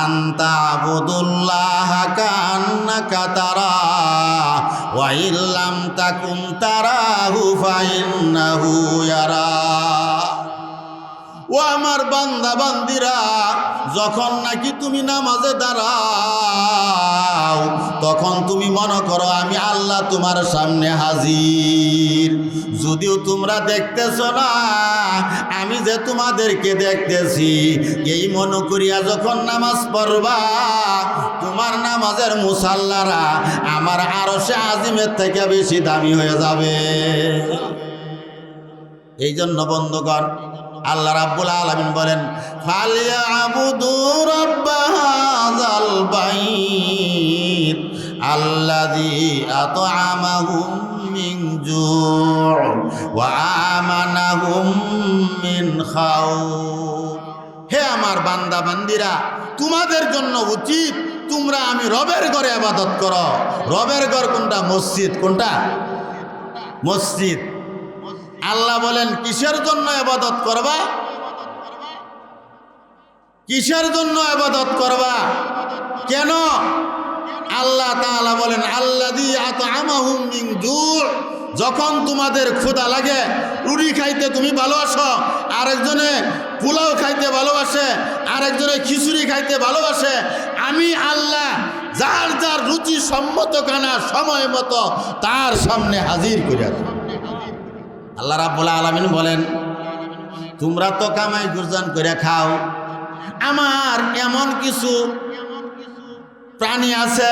আনতা বুদুল্লাহ কান্নাকা তারা ওয়া ইল্লাম তাকুন তারাহু ফাইন্নাহু ইয়ারা। ও আমার বান্দা বান্দিরা, যখন নাকি তুমি নামাজে দাঁড়াও, তখন তুমি মনে করো আমি আল্লাহ তোমার সামনে হাজির। যদিও তোমরা দেখতেছ না, আমি যে তোমাদেরকে দেখতেছি, এই মনে করিয়া যখন নামাজ পড়বা, তোমার নামাজের মুসাল্লারা আমার আরশে আজিমের থেকে বেশি দামি হয়ে যাবে। এই জন্য বন্ধুগণ, আল্লাহ রাব্বুল আলামিন বলেন, ফালিয়াবুদু রাব্বা হাযাল বাইত আল্লাযী আত'আমাহুম মিন জু' ওয়া আমানাহুম মিন খাউফ। হে আমার বান্দা বান্দিরা, তোমাদের জন্য উচিত তোমরা আমি রবের ঘরে ইবাদত করো। রবের ঘর কোনটা? মসজিদ। কোনটা? মসজিদ। আল্লাহ বলেন কিসের জন্য ইবাদত করবা? কিসের জন্য ইবাদত করবা? কেন? আল্লাহ তাআলা বলেন আল্লাযী আত'আমাহুম মিন জু'। যখন তোমাদের ক্ষুধা লাগে, রুটি খাইতে তুমি ভালোবাসো, আরেকজনে পোলাও খাইতে ভালোবাসে, আরেকজনে খিচুড়ি খাইতে ভালোবাসে, আমি আল্লাহ যার যার রুচি সম্মত খানা সময় মতো তার সামনে হাজির করে দেব। আল্লাহ রাব্বুল আলামিন বলেন তোমরা তো কামাই গুরজান করে খাও, আমার এমন কিছু প্রাণী আছে,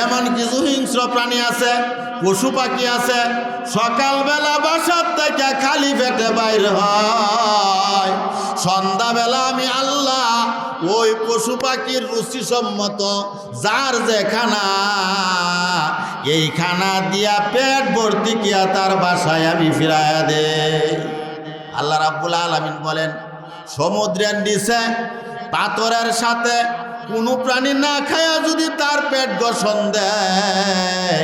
এমন কিছু হিংস্র প্রাণী আছে, পশু পাখি আছে, সকালবেলা বাসার থেকে খালি পেটে বাইর হয়, সন্ধ্যাবেলা আমি আল্লাহ ওই পশু পাখির রুচিসম্মত যার যে খানা, এই খানা দিয়া পেট ভর্তি কিয়া তার বাসায় আমি ফিরাইয়া দে। আল্লাহ রাব্বুল আলামিন বলেন সমুদ্রের নিচে পাথরের সাথে কোনো প্রাণী না খায়া যদি তার পেট গঠন দেয়,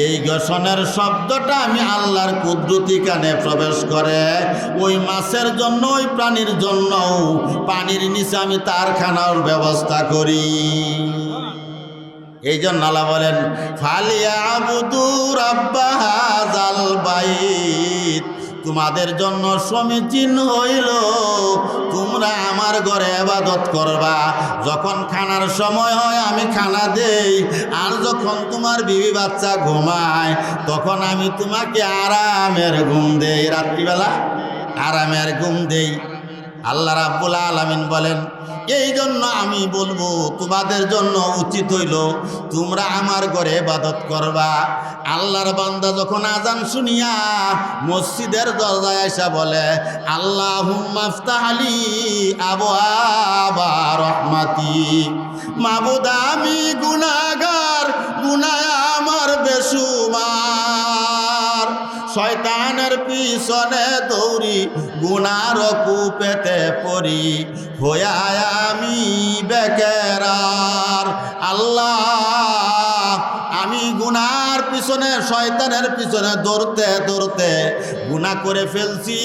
এই গঠনের শব্দটা আমি আল্লাহর কুদরতি কানে প্রবেশ করে ওই মাছের জন্য, ওই প্রাণীর জন্য পানির নিচে আমি তার খানার ব্যবস্থা করি। এই জন্য আল্লাহ বলেন ফালিয়াবুদু রাব্বা হাযাল বাইত। তোমাদের জন্য সমীচীন হইল তোমরা আমার ঘরে ইবাদত করবা। যখন খানার সময় হয় আমি খানা দেই, আর যখন তোমার বিবি বাচ্চা ঘুমায় তখন আমি তোমাকে আরামের ঘুম দেই, রাত্রিবেলা আরামের ঘুম দেই। আল্লাহ রাব্বুল আলামিন বলেন এই জন্য আমি বলবো তোমাদের জন্য উচিত হইল তোমরা আমার ঘরে ইবাদত করবা। আল্লাহর বান্দা যখন আজান শুনিয়া মসজিদের দরজায় এসে বলে আল্লাহুম্মা ইফতাহলি আবওয়াবা রাহমাতি, মাবুদ আমি গুনাহগার, গুনাহ আমার বেশুমার, শয়তানের পিছনে দৌড়ি গুনার কূপেতে পড়ি, হইয়া আমি বেকেরার। আল্লাহ আমি গুনার পিছনে, শয়তানের পিছনে দৌড়তে দৌড়তে গুনাহ করে ফেলছি,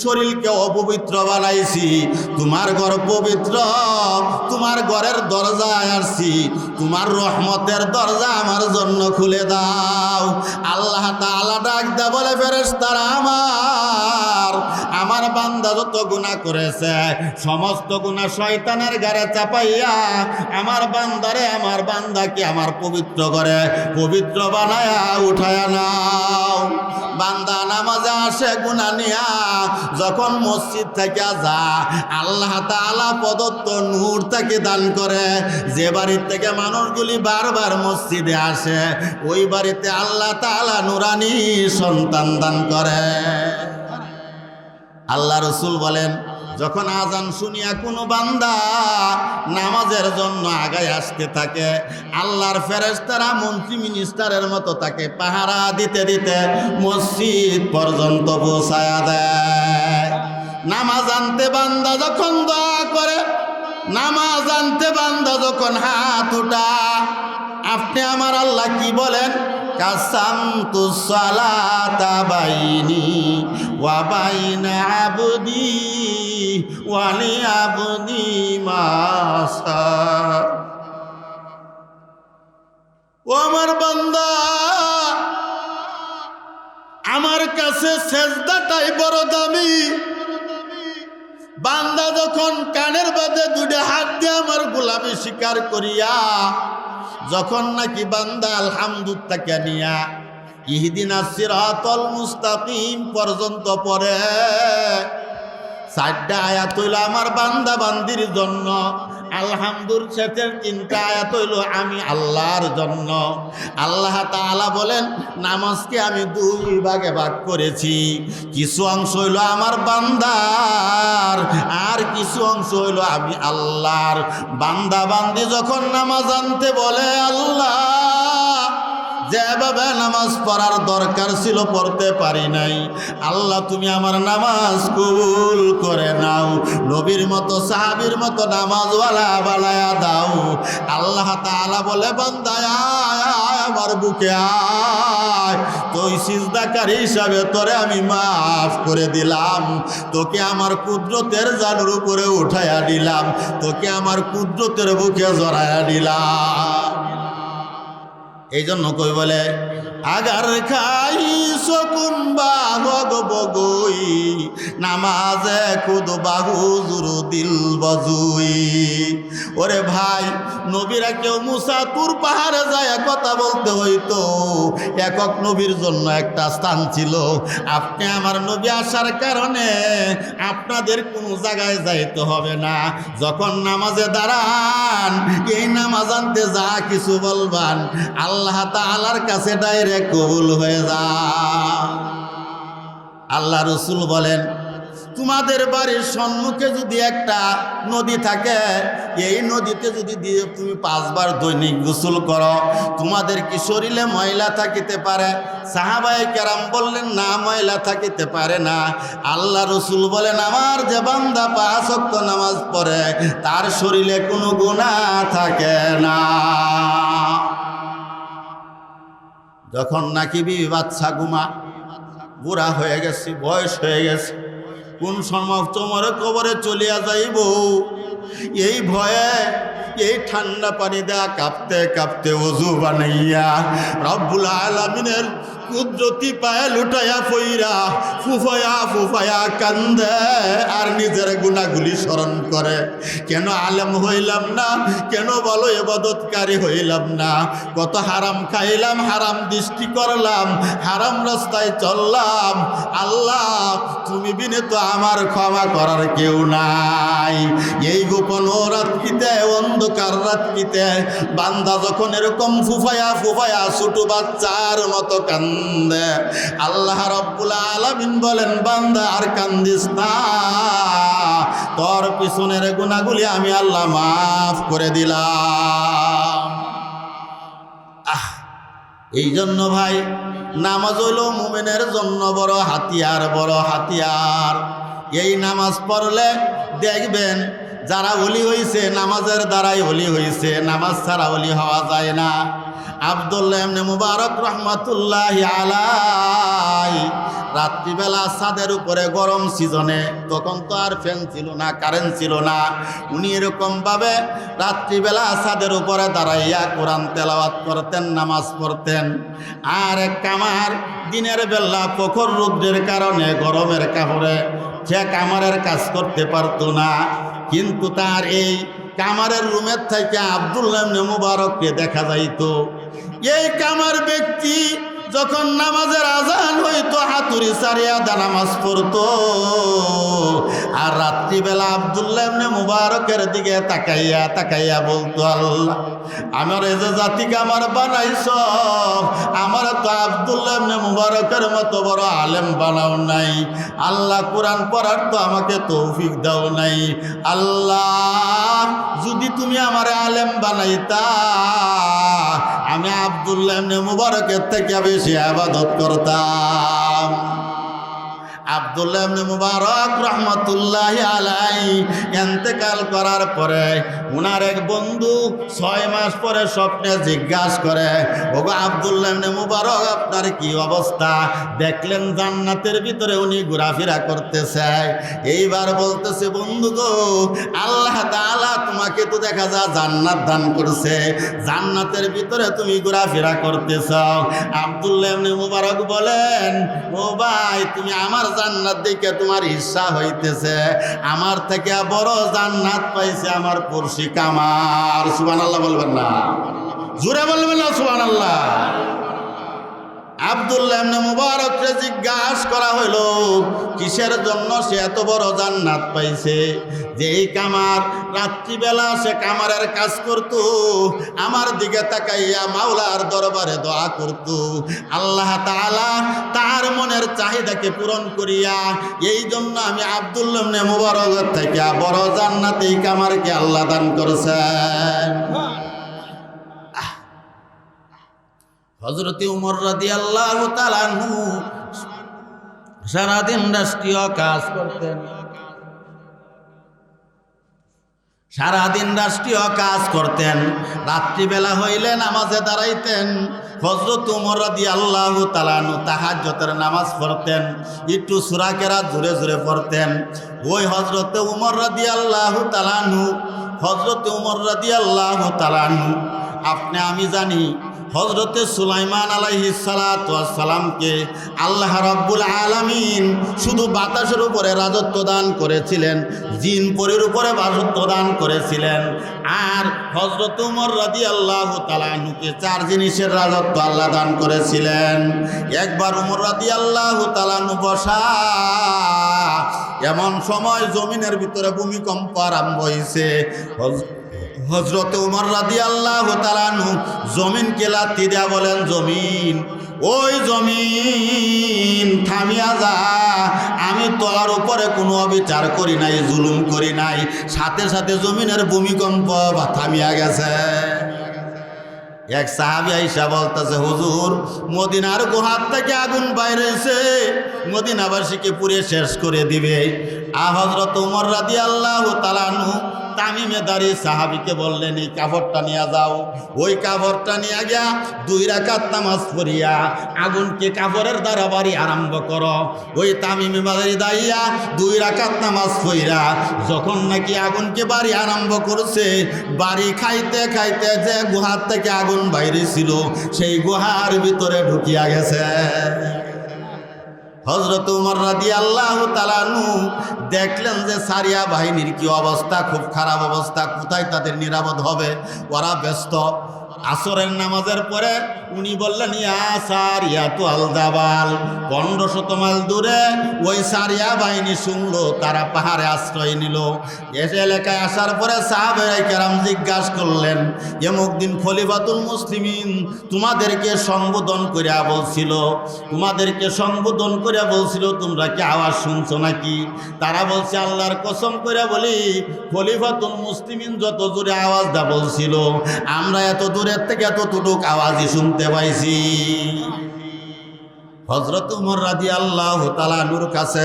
শরীরকে অপবিত্র বানাইছি। তোমার ঘর পবিত্র, তোমার ঘরের দরজায় আসছি, তোমার রহমতের দরজা আমার জন্য খুলে দাও। আল্লাহ তাআলা ডাক দেয়া বলে ফেরেশতারা আমার বান্দা যত গুনাহ করেছে সমস্ত গুনাহ শয়তানের ঘাড়ে চাপাইয়া আমার বান্দারে, আমার বান্দাকে আমার পবিত্র করে পবিত্র বানায়া উঠায়া নাও। বান্দা নামাজে আসে গুনাহ নিয়া, যখন মসজিদ থেকে যা আল্লাহ তাআলা প্রদত্ত নূর তাকে দান করে। যে বাড়ির থেকে মানুষগুলি বারবার মসজিদে আসে ওই বাড়িতে আল্লাহ তাআলা নুরানি সন্তান দান করে। আল্লাহ রসুল বলেন যখন আজান শুনিয়া কোনো বান্দা নামাজের জন্য আগায় আসতে থাকে, আল্লাহর ফেরেশতারা মন্ত্রী মিনিস্টারের মতো তাকে পাহারা দিতে দিতে মসজিদ পর্যন্ত পৌঁছায়া দেয়। নামাজ আনতে বান্দা যখন দোয়া করে, নামাজ আনতে বান্দা যখন হাত উঠা, আপনি আমার আল্লাহ কি বলেন? কাসামতু সালাতা বাইনি ওয়া বাইনা আবদি ওয়া লি আবদি মা সা। ও আমার বান্দা, আমার কাছে সেজদাটাই বড় দামি। বান্দা যখন কানের বাদে দুটো হাত দিয়ে আমার গোলামি স্বীকার করিয়া যখন নাকি বান্দা আলহামদুলিল্লাহ নিয়া ইহদিনাস সিরাতাল মুস্তাকিম পর্যন্ত পড়ে, 4টা আয়াত হইল আমার বান্দা বান্দির জন্য, আলহামদুলিল্লাহ শেষের 3টা আয়াত হইল আমি আল্লাহর জন্য। আল্লাহ তাআলা বলেন নামাজকে আমি 2 ভাগে ভাগ করেছি, কিছু অংশ হইল আমার বান্দার, আর কিছু অংশ হইল আমি আল্লাহর। বান্দা বান্দি যখন নামাজ আনতে বলে আল্লাহ যেভাবে নামাজ পড়ার দরকার ছিল পড়তে পারি নাই, আল্লাহ তুমি আমার নামাজ কবুল করে নাও, নবীর মতো সাহাবীর মতো নামাজওয়ালা বানায়া দাও। আল্লাহ তাআলা বলে বান্দা আয় আমার বুকে আয়, তুই সিজদাকারী হিসাবে তোরে আমি মাফ করে দিলাম, তোকে আমার কুদরতের জানুর উপরে উঠাইয়া দিলাম, তোকে আমার কুদরতের বুকে জড়াইয়া দিলাম। এই জন্য কই বলে আগার খাই সকুন বাহগ বগুই, নামাজে খুদ বাহু জুরু দিল বজুই। ওরে ভাই, নবীরা কেউ মুসা তুর পাহাড়ে যায় কথা বলতে হইতো, একক নবীর জন্য একটা স্থান ছিল। আপনি আমার নবী আসার কারণে আপনাদের কোনো জায়গায় যাইতে হবে না। যখন নামাজে দাঁড়ান, এই নামাজ আনতে যা কিছু বলবান আল্লাহ তাআলার কাছে ডাইরেক্ট কবুল হয়ে যায়। আল্লাহ রসুল বলেন, তোমাদের বাড়ির সম্মুখে যদি একটা নদী থাকে, এই নদীতে যদি দিয়ে তুমি 5 বার দৈনিক গোসল করো, তোমাদের কি শরীরে ময়লা থাকিতে পারে? সাহাবায়ে কেরাম বললেন, না, ময়লা থাকিতে পারে না। আল্লাহ রসুল বলেন, আমার যে বান্দা 5 ওয়াক্ত নামাজ পড়ে তার শরীরে কোনো গুনাহ থাকে না। যখন নাকি বিবি বাচ্চা গুমা বুড়া হয়ে গেছে, বয়স হয়ে গেছে, কোন সময় তোমার কবরে চলিয়া যাইব, এই ভয়ে এই ঠান্ডা পানি দেয়া কাঁপতে কাঁপতে ওযু বানাইয়া রব্বুল আলামিনের কুদরতি পায়ে লুটাইয়া পইরা ফুফায়া ফুফায়া কান্দে আর নিজের গুনাহগুলি স্মরণ করে। কেন আলেম হইলাম না? কেন বলো ইবাদতকারী হইলাম না? কত হারাম খাইলাম, হারাম দৃষ্টি করলাম, হারাম রাস্তায় চললাম। আল্লাহ তুমি বিনে তো আমার ক্ষমা করার কেউ নাই। এই গোপন রাত্রিতে, অন্ধকার রাত্রিতে বান্দা যখন এরকম ফুফায়া ফুফায়া ছোট বাচ্চার মতো কান্দে, আল্লাহ রাব্বুল আলামিন বলেন, বান্দা আর কান্দিস না, তোর পিছনের গুনাহগুলি আমি আল্লাহ মাফ করে দিলাম। এই জন্য ভাই, নামাজ হইল মুমিনের জন্য বড় হাতিয়ার, বড় হাতিয়ার। এই নামাজ পড়লে দেখবেন যারা ওলি হইছে নামাজের দ্বারাই ওলি হইছে, নামাজ ছাড়া ওলি হওয়া যায় না। আব্দুল্লাহ ইবনে মুবারক রাহমাতুল্লাহি আলাইহি রাত্রিবেলা ছাদের উপরে গরম সিজনে, তখন তো আর ফ্যান ছিল না, কারেন্ট ছিল না, উনি এরকমভাবে রাত্রিবেলা ছাদের উপরে দাঁড়াইয়া কোরআন তেলাওয়াত করতেন, নামাজ পড়তেন। আর এক কামার দিনের বেলা প্রখর রৌদ্রের কারণে গরমের কাপড়ে সে কামারের কাজ করতে পারতো না, কিন্তু তার এই কামারের রুমের থেকে আব্দুল্লাহ ইবনে মুবারককে দেখা যাইতো। এই কামার ব্যক্তি যখন নামাজের আজান হইতো হাতুড়ি সারিয়া দা নামাজ পড়তো, আর রাত্রিবেলা আব্দুল্লাহ ইবনে মুবারকের দিকে তাকাইয়া তাকাইয়া বলতো, আল্লাহ আমার এই যে জাতি কামার বানাইছ, আমার তো আব্দুল্লাহ ইবনে মুবারকের মতো বড় আলেম বানাও নাই, আল্লাহ কোরআন পড়ার তো আমাকে তৌফিক দাও নাই। আল্লাহ যদি তুমি আমার আলেম বানাইতা, আমি আব্দুল্লাহ ইবনে মুবারকের থেকে বেশি ইবাদত করতাম। আব্দুল্লাহ ইবনে মুবারক রাহমাতুল্লাহি আলাইহি ইন্তেকাল করার পরে উনার এক বন্ধু 6 মাস পরে স্বপ্নে জিজ্ঞাসা করে, ওগো আব্দুল্লাহ ইবনে মুবারক আপনার কি অবস্থা? দেখলেন জান্নাতের ভিতরে উনি ঘোরাফেরা করতেছে। এইবার বলতেছে, বন্ধু গো, আল্লাহ তাআলা তোমাকে তো দেখা যায় জান্নাত দান করছে, জান্নাতের ভিতরে তুমি ঘোরাফেরা করতেছ। আব্দুল্লাহ ইবনে মুবারক বলেন, ও ভাই, তুমি আমার জান্নাত দেখে তোমার ঈর্ষা হইতেছে, আমার থেকে বড় জান্নাত পাইছে আমার পড়শি কামার। সুবহানাল্লাহ বলবেন না? জোরে বলবেন না সুবহানাল্লাহ? আব্দুল্লাহ ইবনে মুবারককে জিজ্ঞাসা করা হইল, কিসের জন্য সে এত বড় জান্নাত পাইছে? যে এই কামার রাত্রিবেলা সে কামারের কাজ করত, আমার দিকে তাকাইয়া মাওলার দরবারে দোয়া করত, আল্লাহ তাআলা তার মনের চাহিদাকে পূরণ করিয়া, এই জন্য আমি আব্দুল্লাহ ইবনে মুবারকের থেকে বড় জান্নাত এই কামারকে আল্লাহ দান করেছেন। হযরত উমর রাদিয়াল্লাহু তাআলা আনহু সারাদিন রাষ্ট্রীয় কাজ করতেন, সারাদিন রাষ্ট্রীয় কাজ করতেন। রাত্রিবেলা হইলে নামাজে দাঁড়াইতেন। হযরত উমর রাদিয়াল্লাহু তাআলা আনহু তাহাজ্জুদের নামাজ পড়তেন, একটু সূরা কেরাত জোরে জোরে পড়তেন। ওই হযরত উমর রাদিয়াল্লাহু তাআলা আনহু, হযরত উমর রাদিয়াল্লাহু তাআলা আনহু, আপনি আমি জানি হযরতে সুলাইমান আলাইহিস সালাতু ওয়াস সালামকে আল্লাহ রাব্বুল আলামিন শুধু বাতাসের উপরে রাজত্ব দান করেছিলেন, জিন পরীর উপরে রাজত্ব দান করেছিলেন। আর হযরত উমর রাদিয়াল্লাহু তাআলা আনহুকে 4 জিনিসের রাজত্ব আল্লাহ দান করেছিলেন। একবার উমর রাদিয়াল্লাহু তাআলা আনহু বসা, এমন সময় জমিনের ভিতরে ভূমিকম্প আরম্ভ হয়েছে। হযরত উমর রাদিয়াল্লাহু তাআলা আনহু জমিনকে লাথি দিয়া বলেন, জমিন, ওই জমিন থামিয়া যা, আমি তোর উপরে কোনো অবিচার করি নাই, জুলুম করি নাই। সাথে সাথে জমিনের ভূমিকম্প থামিয়া গেছে। এক সাহাবী আইসা বলতেছে, হুজুর, মদিনার গুহার থেকে আগুন বাইর হয়েছে, মদিনাবাসীকে পুড়ে শেষ করে দিবে। হযরত উমর রাদিয়াল্লাহু তাআলা আনহু তামিমে দাঁড়িয়ে সাহাবীকে বললেন, এই কাপড়টা নিয়ে যাও। ওই কাপড়টা নিয়ে গিয়া 2 রাকাত নামাজ পড়িয়া আগুনকে কাপড়ের দ্বারা বাড়ি আরম্ভ করো। ওই তামিমে দাঁড়িয়া 2 রাকাত নামাজ পড়িয়া যখন নাকি আগুনকে বাড়ি আরম্ভ করছে, বাড়ি খাইতে খাইতে যে গুহার থেকে আগুন বাইরে ছিল, সেই গুহার ভিতরে ঢুকিয়া গেছে। হযরত উমর রাদিয়াল্লাহু তাআলা আনহু দেখলেন যে সারিয়া বাহিনীর কি অবস্থা, খুব খারাপ অবস্থা, কোথায় তাদের নিরাপদ হবে, ওরা ব্যস্ত। আসরের নামাজের পরে উনি বললেন, ইয়া সারিয়াতু আল জাবাল, 1500 মাইল দূরে ওই সারিয়া বাহিনী শুনলো, তারা পাহাড়ে আশ্রয় নিল। এসে এলাকায় আসার পরে সাহাবায়ে কেরাম জিজ্ঞাসা করলেন, এমুক দিন খলিফাতুল মুসলিমিন তোমাদেরকে সম্বোধন করিয়া বলছিল, তোমাদেরকে সম্বোধন করিয়া বলছিল, তোমরা কি আওয়াজ শুনছো নাকি? তারা বলছে, আল্লাহর কসম করিয়া বলি, খলিফাতুল মুসলিমিন যত জোরে আওয়াজটা বলছিল, আমরা এত দূরের থেকে এতটুক আওয়াজই শুনতে পাইছি। হযরত উমর রাদিয়াল্লাহু তাআলা আনহুর কাছে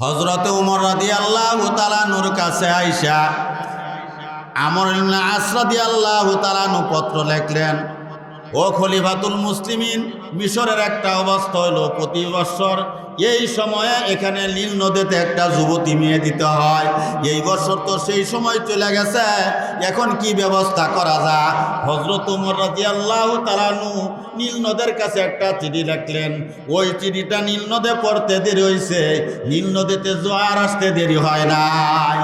হযরত উমর রাদিয়াল্লাহু তাআলা আনহুর কাছে আয়েশা আমর ইবনে আস রাদিয়াল্লাহু তাআলা আনহু পত্র লিখলেন, ও খলিফাতুল মুসলিমিন, মিশরের একটা অবস্থা হলো, প্রতি বছর এই সময়ে এখানে নীল নদীতে একটা যুবতী মেয়ে দিতে হয়। এই বছর তো সেই সময় চলে গেছে, এখন কি ব্যবস্থা করা যায়? হযরত উমর রাদিয়াল্লাহু তাআলা আনহু নীল নদের কাছে একটা চিঠি লিখলেন। ওই চিঠিটা নীল নদে পড়তে দেরি হয়েছে, নীল নদীতে জোয়ার আসতে দেরি হয় নাই।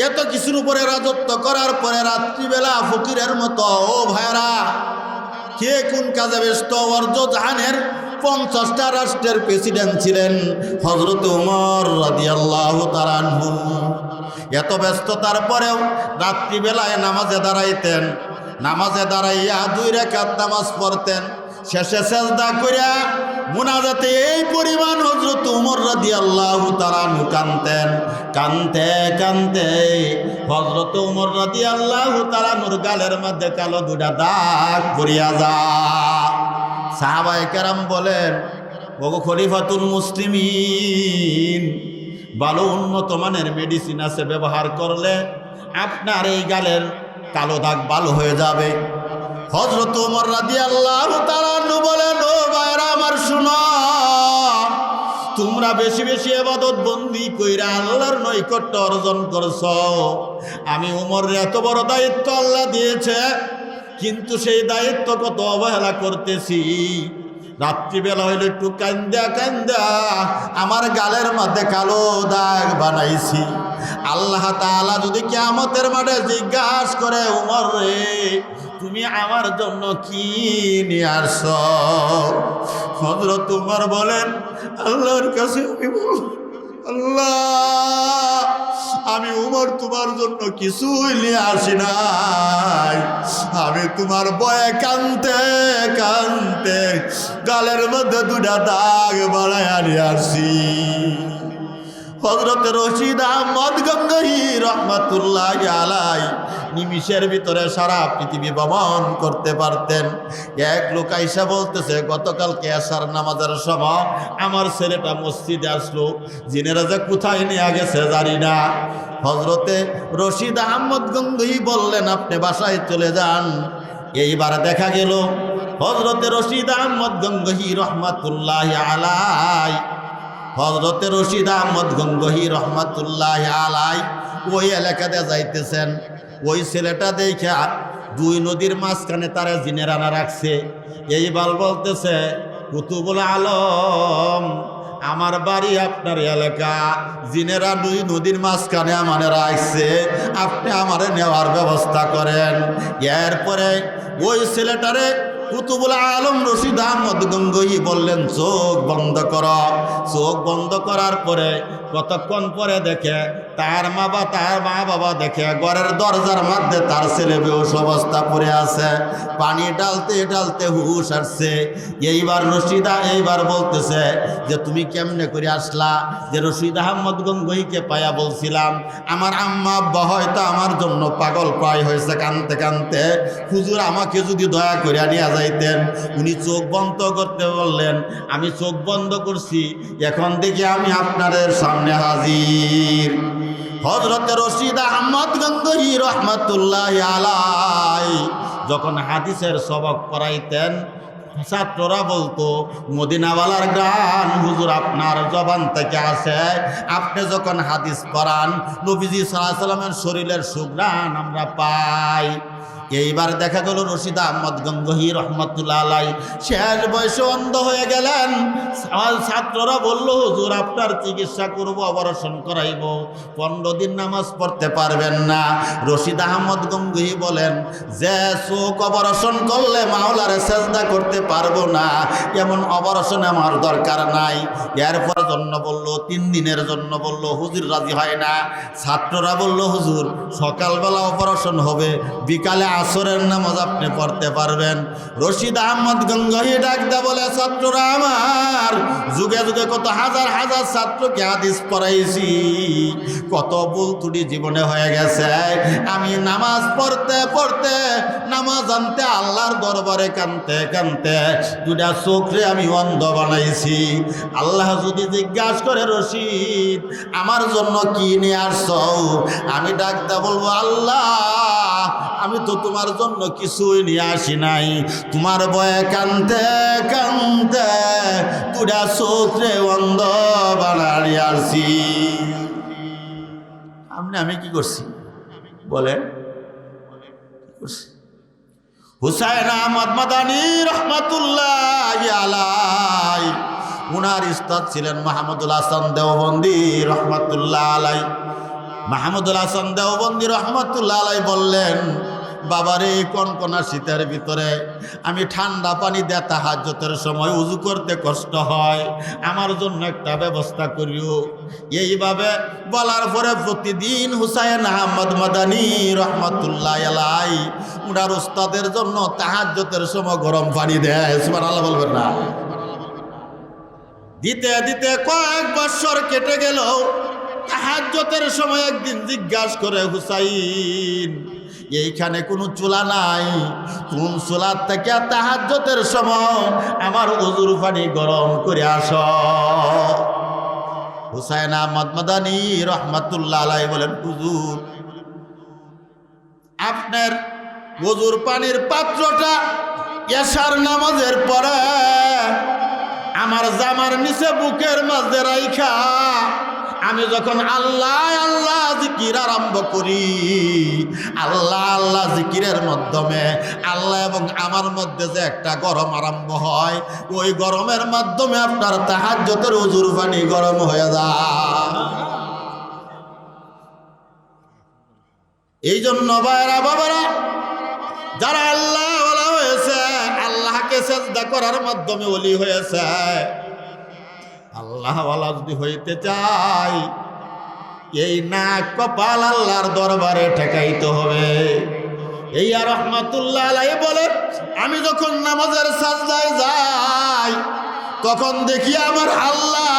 এত কিছুর উপরে রাজত্ব করার পরে রাত্রিবেলা ফকিরের মতো, ও ভাইরা, কে কোন কাজে ব্যস্ত? অর্জ জাহানের 50টা রাষ্ট্রের প্রেসিডেন্ট ছিলেন হযরত উমর রাদিয়াল্লাহু তাআলা আনহু। এত ব্যস্ততার পরেও রাত্রিবেলায় নামাজে দাঁড়াইতেন, নামাজে দাঁড়াইয়া 2 রাকাত নামাজ পড়তেন। শেষে সেজদা কইরা মুনাজাতে এই পরিমাণ হযরত উমর রাদিয়াল্লাহু তাআলা আনহু কাঁদতেন। কাঁদতে কাঁদতে হযরত উমর রাদিয়াল্লাহু তাআলা আনহুর গালের মধ্যে কালো 2টা দাগ পড়িয়া যায়। সাহাবায়ে কেরাম বলেন, ওগো খলিফাতুল মুসলিমিন, ভালো উন্নত মানের মেডিসিন আছে, ব্যবহার করলে আপনার এই গালের কালো দাগ ভালো হয়ে যাবে। হযরত উমর রাদিয়াল্লাহু তাআলা আনহু বলেন, ও ভাইরা আমার, শুনো, তোমরা বেশি বেশি ইবাদত বন্দি কইরা আল্লাহর নৈকট্য অর্জন করছো। আমি উমরের এত বড় দায়িত্ব আল্লাহ দিয়েছে, কিন্তু সেই দায়িত্ব কত অবহেলা করতেছি। রাত্রিবেলা হইলে একটু কান্দা কান্দা আমার গালের মধ্যে কালো দাগ বানাইছি। আল্লাহ তাআলা যদি কিয়ামতের মাঠে জিজ্ঞাসা করে, উমর রে, তুমি আমার জন্য কি নিয়ে আসছো? হযরত উমর বলেন, আল্লাহর কাছে আমি বলবো, আল্লাহ, আমি উমর তোমার জন্য কিছুই নিয়ে আসি নাই, আমি তোমার ভয়ে কানতে কানতে গালের মধ্যে দুটা দাগ বাড়াইয়া নিয়ে আসি। হযরত রশিদ আহমদ গঙ্গোহী রহমাতুল্লাহ আলাই নিমিষের ভিতরে সারা পৃথিবী ভ্রমণ করতে পারতেন। এক লোক আইসা বলতেছে, গতকালকে এশার নামাজের সময় আমার ছেলেটা মসজিদে আসলো, জিনেরা যে কোথায় নিয়ে গেছে জানি না। হযরতে রশিদ আহমদ গঙ্গোহী বললেন, আপনি বাসায় চলে যান। এইবার দেখা গেল হযরতে রশিদ আহমদ গঙ্গোহী রহমাতুল্লাহ আলাই, হযরতে রশিদ আহমদ গঙ্গোহী রহমাতুল্লাহ আলাই ওই এলাকাতে যাইতেছেন। ওই ছেলেটা দেখা দুই নদীর মাঝখানে তারা জিনের আনা রাখছে। এইবার বলতেছে, কুতুবুল আলম, আমার বাড়ি আপনার এলাকা, জিনেরা দুই নদীর মাঝখানে আমার রাখছে, আপনি আমারে নেওয়ার ব্যবস্থা করেন। এরপরে ওই ছেলেটারে কুতুবুল আলম রশিদ আহমদ গঙ্গোহী বললেন, চোখ বন্ধ কর। চোখ বন্ধ করার পরে কতক্ষণ পরে দেখে তার মা বাবা দেখে ঘরের দরজার মধ্যে তার ছেলে বেহুশ অবস্থা পড়ে আছে, পানি ডালতে ডালতে হুশ আসছে। এইবার বলতেছে যে তুমি কেমনে করে আসলা? যে রশিদ আহমদ গঙ্গোহীকে পায়া বলছিলাম আমার আম্মা আব্বা হয়তো আমার জন্য পাগল প্রায় হয়েছে কানতে কানতে, হুজুর আমাকে যদি দয়া করে নিয়ে যাইতেন। উনি চোখ বন্ধ করতে বললেন, আমি চোখ বন্ধ করছি, এখন দেখি আমি আপনাদের সামনে হাজির। হযরত রশিদ আহমদ গঙ্গোহী রহমাতুল্লাহ আলাই যখন হাদিসের সবক পড়াইতেন, ছাত্ররা বলতো, মদিনাওয়ালার গান হুজুর আপনার জবান থেকে আসে, আপনি যখন হাদিস পড়ান নবীজি সাল্লাল্লাহু আলাইহি ওয়াসাল্লামের শরীরের সুঘ্রাণ আমরা পাই। এইবার দেখা গেল রশিদ আহমদ গঙ্গোহী রহমাতুল্লাহ আলাই শেষ বয়সে অন্ধ হয়ে গেলেন। ছাত্ররা বলল, হুজুর আপনার চিকিৎসা করব, অপারেশন করাইব, 15 দিন নামাজ পড়তে পারবেন না। রশিদ আহমদ গঙ্গোহী বলেন, যে চোখ অপারেশন করলে মাওলারে সেজদা করতে পারবো না, এমন অপারেশন আমার দরকার নাই। এরপর জন্য বলল, 3 দিনের জন্য বলল, হুজুর রাজি হয় না। ছাত্ররা বলল, হুজুর সকালবেলা অপারেশন হবে, বিকালে আসরের নামাজ আপনি পড়তে পারবেন। রশিদ আহমদ গঙ্গোহী ডাকতে বলে, ছাত্ররা আমার, যুগে যুগে কত হাজার হাজার ছাত্রকে হাদিস পড়াইছি, কত ভুল ত্রুটি জীবনে হয়ে গেছে, আমি নামাজ পড়তে পড়তে নামাজ আনতে আল্লাহর দরবারে কানতে কানতে দুটা চোখরে আমি অন্ধ বানাইছি। আল্লাহ যদি জিজ্ঞাসা করে, রশিদ আমার জন্য কি নিয়ে আসছ? আমি ডাকতে বলবো, আল্লাহ আমি তো তোমার জন্য কিছুই নিয়ে আসি নাই, তোমার ভয়ে কানতে কানতে দুটা চোখরে অন্ধ বানাই আসছি। আমি কি করছি বলেন? হুসাইন আহমদ মাদানী রহমাতুল্লাহ আলাই, উনার উস্তাদ ছিলেন মাহমুদুল হাসান দেওবন্দি রহমাতুল্লাহ আলাই। মাহমুদুল হাসান দেওবন্দি রহমাতুল্লাহ আলাই বললেন, বাবারে কনকনা শীতের ভিতরে আমি ঠান্ডা পানি দিয়ে তাহাজ্জুদের সময় উযু করতে কষ্ট হয়, আমার জন্য একটা ব্যবস্থা করিও। এইভাবে বলার পরে প্রতিদিন হুসাইন আহমদ মাদানী রহমাতুল্লাহ আলাই উনার উস্তাদের জন্য তাহাজ্জুদের সময় গরম পানি দেয়। সুবহানাল্লাহ বলবেন না? দিতে দিতে কয়েক বছর কেটে গেল। তাহাজ্জুদের সময় একদিন জিজ্ঞাসা করে, হুসাইন এইখানে কোনো চুলা নাই, কোন চুলার থেকে তাহাজ্জুদের সময় আমার উযুর পানি গরম করে আস। হুসাইন আহমদ মাদানী রহমাতুল্লাহ আলাইহি বলেন, হুজুর আপনার উযুর পানির পাত্রটা এশার নামাজের পরে আমার জামার নিচে বুকের মাঝে রাইখা আমি যখন আল্লাহ আল্লাহ জিকির আরম্ভ করি, আল্লাহ আল্লাহ জিকিরের মাধ্যমে আল্লাহ এবং আমার মধ্যে যে একটা গরম আরম্ভ হয়, ওই গরমের মাধ্যমে আপনার তাহাজ্জুদের উযুর পানি গরম হয়ে যায়। এই জন্য ভাইরা বাবারা, যারা আল্লাহ ওয়ালা হয়েছে, আল্লাহকে সিজদা করার মাধ্যমে ওলি হয়েছে, আল্লাহ ওয়ালা যদি হইতে চাই এই নাক কপাল আল্লাহর দরবারে ঠেকাইতে হবে। এই আর রহমাতুল্লাহ আলাইহি বলেন, আমি যখন নামাজের সাজদায় যাই তখন দেখি আমার আল্লাহ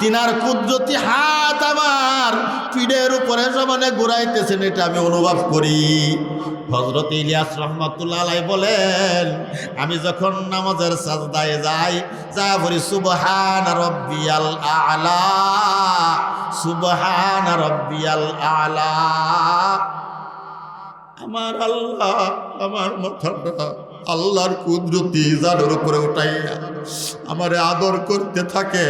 তিনার কুদরতি হাত আমার পিঠের উপরে সমানে ঘুরাইতেছেন, এটা আমি অনুভব করি। হযরত ইলিয়াস রাহমাতুল্লাহ আলাইহি বলেন, আমি যখন নামাজের সাজদায় যাই যা বলি সুবহান রাব্বিয়াল আ'লা, সুবহান রাব্বিয়াল আ'লা। আমার আল্লাহ আমার মাথাটা আল্লাহর কুদরতি জানের উপরে উঠাইয়া আমারে আদর করতে থাকে।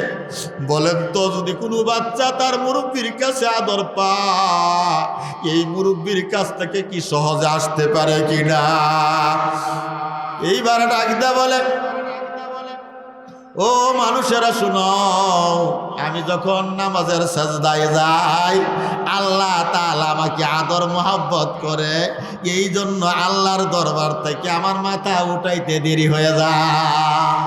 বলেন তো, যদি কোনো বাচ্চা তার মুরব্বির কাছে আদর পায়, এই মুরব্বির কাছ থেকে কি সহজে আসতে পারে কিনা? এইবার ডাকদা বলে, ও মানুষেরা শুনো, আমি যখন নামাজের সাজদায় যাই আল্লাহ তাআলা আমাকে আদর মোহাব্বত করে, এই জন্য আল্লাহর দরবার থেকে আমার মাথা উঠাইতে দেরি হয়ে যায়।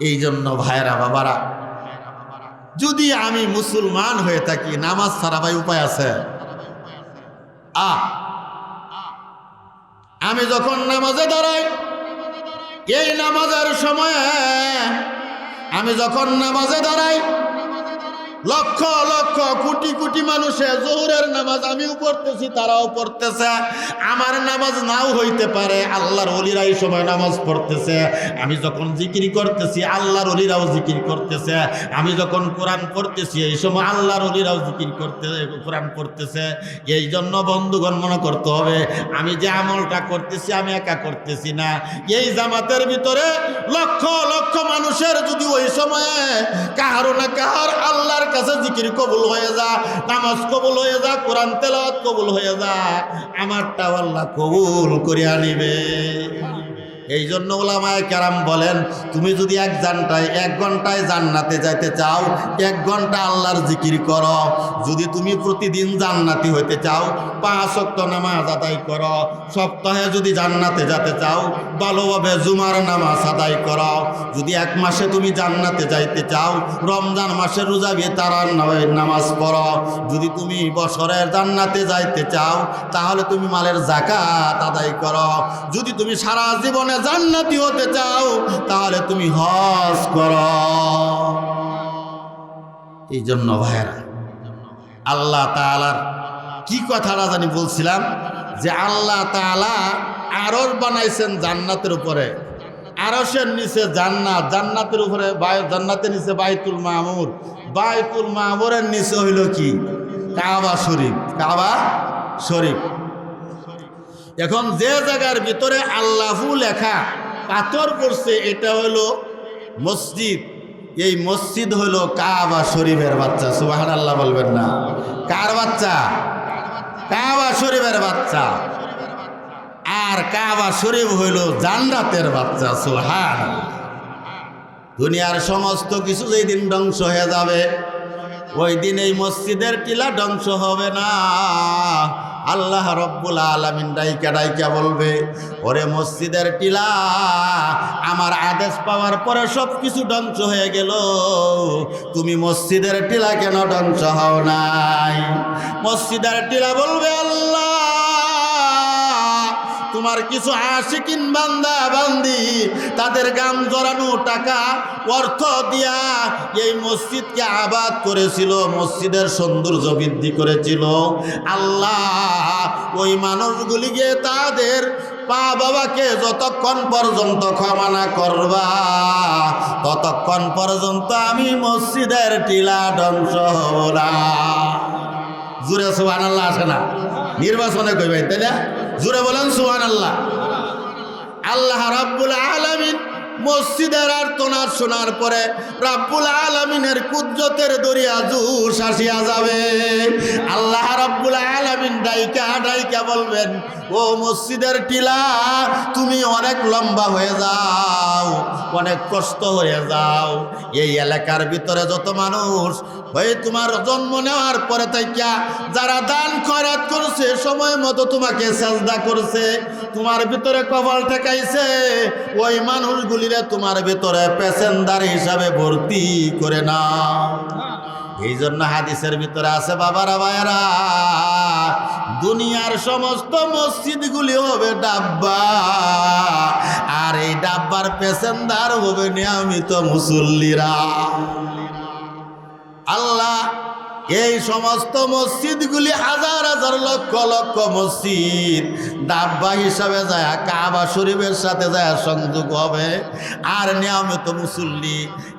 এই জন্য ভাইরা বাবারা, যদি আমি মুসলমান হয়ে থাকি, নামাজ ছাড়া ভাই উপায় আছে? আমি যখন নামাজে দাঁড়াই, এই নামাজের সময়ে আমি যখন নামাজে দাঁড়াই, লক্ষ লক্ষ কোটি কোটি মানুষের জোহরের নামাজ আমিও পড়তেছি, তারাও পড়তেছে। আমার নামাজ নাও হইতে পারে, আল্লাহর ওলিরা এই সময় নামাজ পড়তেছে। আমি যখন জিকির করতেছি আল্লাহর ওলিরাও জিকির করতেছে। আমি যখন কোরআন পড়তেছি এই সময় আল্লাহর ওলিরাও জিকির করতেছে, কোরআন পড়তেছে। এই জন্য বন্ধুগণ মনে করতে হবে, আমি যে আমলটা করতেছি আমি একা করতেছি না। এই জামাতের ভিতরে লক্ষ লক্ষ মানুষের যদি ওই সময়ে কাহারো না কাহার আল্লাহর কাছে জিকির কবুল হয়ে যা, নামাজ কবুল হয়ে যা, কোরআন তেলাওয়াত কবুল হয়ে যা, আমারটাও আল্লাহ কবুল করিয়া নিবে। এই জন্য উলামায়ে কেরাম বলেন, তুমি যদি এক ঘন্টায় জান্নাতে যাইতে চাও, 1 ঘন্টা আল্লাহর জিকির করো। যদি তুমি প্রতিদিন জান্নাতি হইতে চাও, 5 ওয়াক্ত নামাজ আদায় করো। সপ্তাহে যদি জান্নাতে যেতে চাও, ভালোভাবে জুমার নামাজ আদায় করো। যদি 1 মাসে তুমি জান্নাতে যাইতে চাও, রমজান মাসে রোজা তারার নামাজ পড়ো। যদি তুমি বছরের জান্নাতে যাইতে চাও, তাহলে তুমি মালের যাকাত আদায় করো। যদি তুমি সারা জীবনে জান্নাতি হতে চাও, তাহলে তুমি হজ করো। এই জন্য ভাইরা, আল্লাহ তাআলার কি কথাটা জানি বলছিলাম, যে আল্লাহ তাআলা আরশ বানাইছেন জান্নাতের উপরে, আরশের নিচে জান্নাত, জান্নাতের উপরে জান্নাতের নিচে বাইতুল মামুর, বাইতুল মামুরের নিচে হইল কি? কাবা শরীফ, কাবা শরীফ। এখন যে জায়গার ভিতরে আল্লাহু লেখা পাথর পড়ছে, এটা হলো মসজিদ। এই মসজিদ হলো কাবা শরীফের বাচ্চা। সুবহানাল্লাহ বলবেন না? কার বাচ্চা? কাবা শরীফের বাচ্চা। আর কাবা শরীফ হইল জান্নাতের বাচ্চা। সুবহানাল্লাহ। দুনিয়ার সমস্ত কিছু যেই দিন ধ্বংস হয়ে যাবে, ওই দিন এই মসজিদের টিলা ধ্বংস হবে না। আল্লাহ রব্বুল আলামিন ডাইকা ডাইকা বলবে, ওরে মসজিদের টিলা, আমার আদেশ পাওয়ার পরে সব কিছু ধ্বংস হয়ে গেল, তুমি মসজিদের টিলা কেন ধ্বংস হও নাই? মসজিদের টিলা বলবে, আল্লাহ, তোমার কিছু আশিকিন বান্দা বান্দি তাদের গাম জড়ানো টাকা অর্থ দিয়া এই মসজিদকে আবাদ করেছিল, মসজিদের সৌন্দর্য বৃদ্ধি করেছিল। আল্লাহ, ওই মানুষগুলিকে তাদের পা বাবাকে যতক্ষণ পর্যন্ত ক্ষমা না করবা, ততক্ষণ পর্যন্ত আমি মসজিদের টিলা ধ্বংস হব না। জুড়ে সুবহানাল্লাহ আসে না? নির্বাচনে কইবেন, তাই না? জুড়ে বলেন সুবহানাল্লাহ। আল্লাহ রাব্বুল আলামিন মসজিদের আর্তনাদ শোনার পরে রাব্বুল আলামিনের কুদরতের দরিয়া জোশ আসিয়া যাবে। আল্লাহ রাব্বুল আলামিন ডাইকা ডাইকা বলবেন, ও মসজিদের টিলা, তুমি অনেক লম্বা হয়ে যাও, অনেক কষ্ট হয়ে যাও। এই এলাকার ভিতরে যত মানুষ ওই তোমার জন্ম নেওয়ার পরে তাইকা যারা দান খয়রাত করছে, সময় মতো তোমাকে সাজদা করছে, তোমার ভিতরে কপাল ঠেকাইছে, ওই মানুষগুলিরে তোমার ভিতরে প্যাসেঞ্জার হিসাবে ভর্তি করে নাও। এই জন্য হাদিসের ভিতরে আছে বাবারা ভাইয়েরা, দুনিয়ার সমস্ত মসজিদগুলি হবে ডাব্বা, আর এই ডাব্বার প্যাসেঞ্জার হবে নিয়মিত মুসল্লিরা। আল্লাহ এই সমস্ত মসজিদগুলি হাজার হাজার লক্ষ লক্ষ মসজিদ ডাব্বা হিসাবে যায় কাবা শরীফের সাথে যায় সংযোগ হবে, আর নিয়মিত মুসল্লি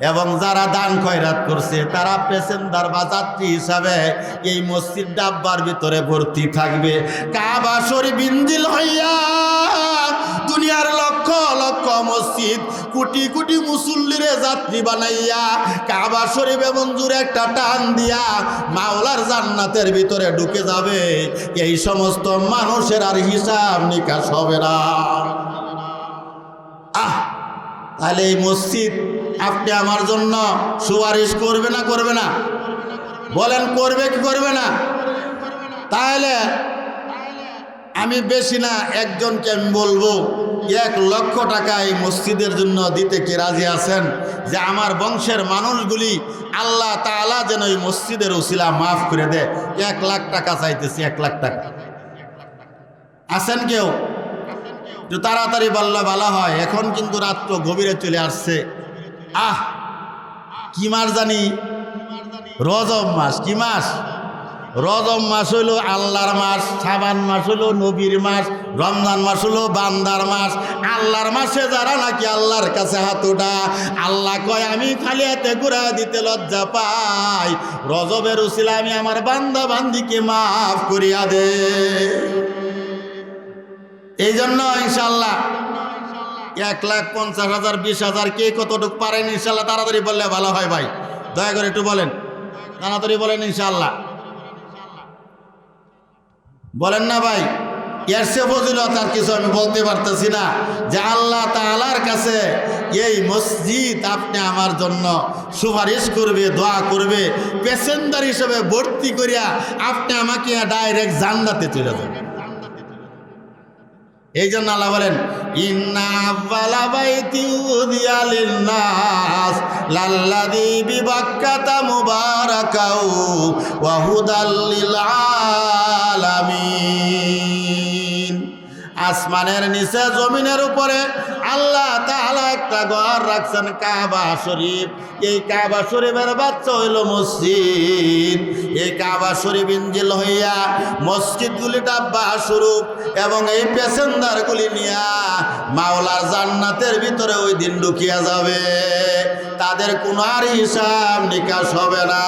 এবং যারা দান খয়রাত করছে তারা প্যাসেঞ্জার বা যাত্রী হিসাবে এই মসজিদ ডাব্বার ভিতরে ভর্তি থাকবে। কাবা শরীফ ইঞ্জিল হইয়া দুনিয়ার লক্ষ লক্ষ মসজিদ কোটি কোটি মুসল্লিরে যাত্রী বানাইয়া কাবা শরীফে মঞ্জুর একটা টান দিয়া মাওলার জান্নাতের ভিতরে ঢুকে যাবে। এই সমস্ত মানুষের আর হিসাব নিকাশ হবে না। তাহলে এই মসজিদ আপনি আমার জন্য সুপারিশ করবে না করবে না? বলেন করবে কি করবে না? তাহলে আমি বেশি না একজনকে আমি বলবো 1 লক্ষ টাকা এই মসজিদের জন্য দিতে কি রাজি আছেন? যে আমার বংশের মানুষগুলি আল্লাহ তাআলা যেন এই মসজিদের উসিলা মাফ করে দেয়। 1 লাখ টাকা চাইতেছি, 1 লাখ টাকা। আছেন কেউ? যে তাড়াতাড়ি বললে ভালো হয়, এখন কিন্তু রাত্র গভীরে চলে আসছে। কি মাস জানি? রজব মাস। কি মাস? রজব মাস হইল আল্লাহর মাস, শাবান মাস হইল নবীর মাস, রমজান মাস হইল বান্দার মাস। আল্লাহর মাসে যারা নাকি আল্লাহর কাছে হাত ওঠা, আল্লাহ কয় আমি খালি হাতে ঘুরা দিতে লজ্জা পাই, রজবের উসিলা আমি আমার বান্দা বান্দিকে মাফ করিয়া দে। এই জন্য ইনশাল্লাহ 1,50,000 20,000 কে কতটুকু পারেন ইনশাল্লাহ তাড়াতাড়ি বললে ভালো হয় ভাই, দয়া করে একটু বলেন, তাড়াতাড়ি বলেন ইনশাল্লাহ। বলেন না ভাই? এর সে ফজিলত আর কিছু আমি বলতে পারতেছি না, যে আল্লাহ তাআলার কাছে এই মসজিদ আপনি আমার জন্য সুপারিশ করবে, দোয়া করবে, প্যাসেঞ্জার হিসেবে ভর্তি করিয়া আপনি আমাকে ডাইরেক্ট জান্নাতে চলে যাবেন। এই জন্য আল্লাহ বলেন ইন্না আউয়ালা বাইতি উযিয়া লিন-নাস লাল্লাযী বিবাক্কাতা মুবারাকাও ওয়া হুদাল লিল আলামিন। আসমানের নিচে জমিনের উপরে আল্লাহ তাআলা একটা ঘর রাখছেন কাবা শরীফ। এই কাবা শরীফের বাচ্চা হইল মসজিদ। এই কাবা শরীফ ইঞ্জিল হইয়া মসজিদগুলি ডাব্বা স্বরূপ এবং এই প্যাসেঞ্জারগুলি নিয়া মাওলার জান্নাতের ভিতরে ওই দিন ঢুকিয়া যাবে। তাদের কোনো আর হিসাব নিকাশ হবে না।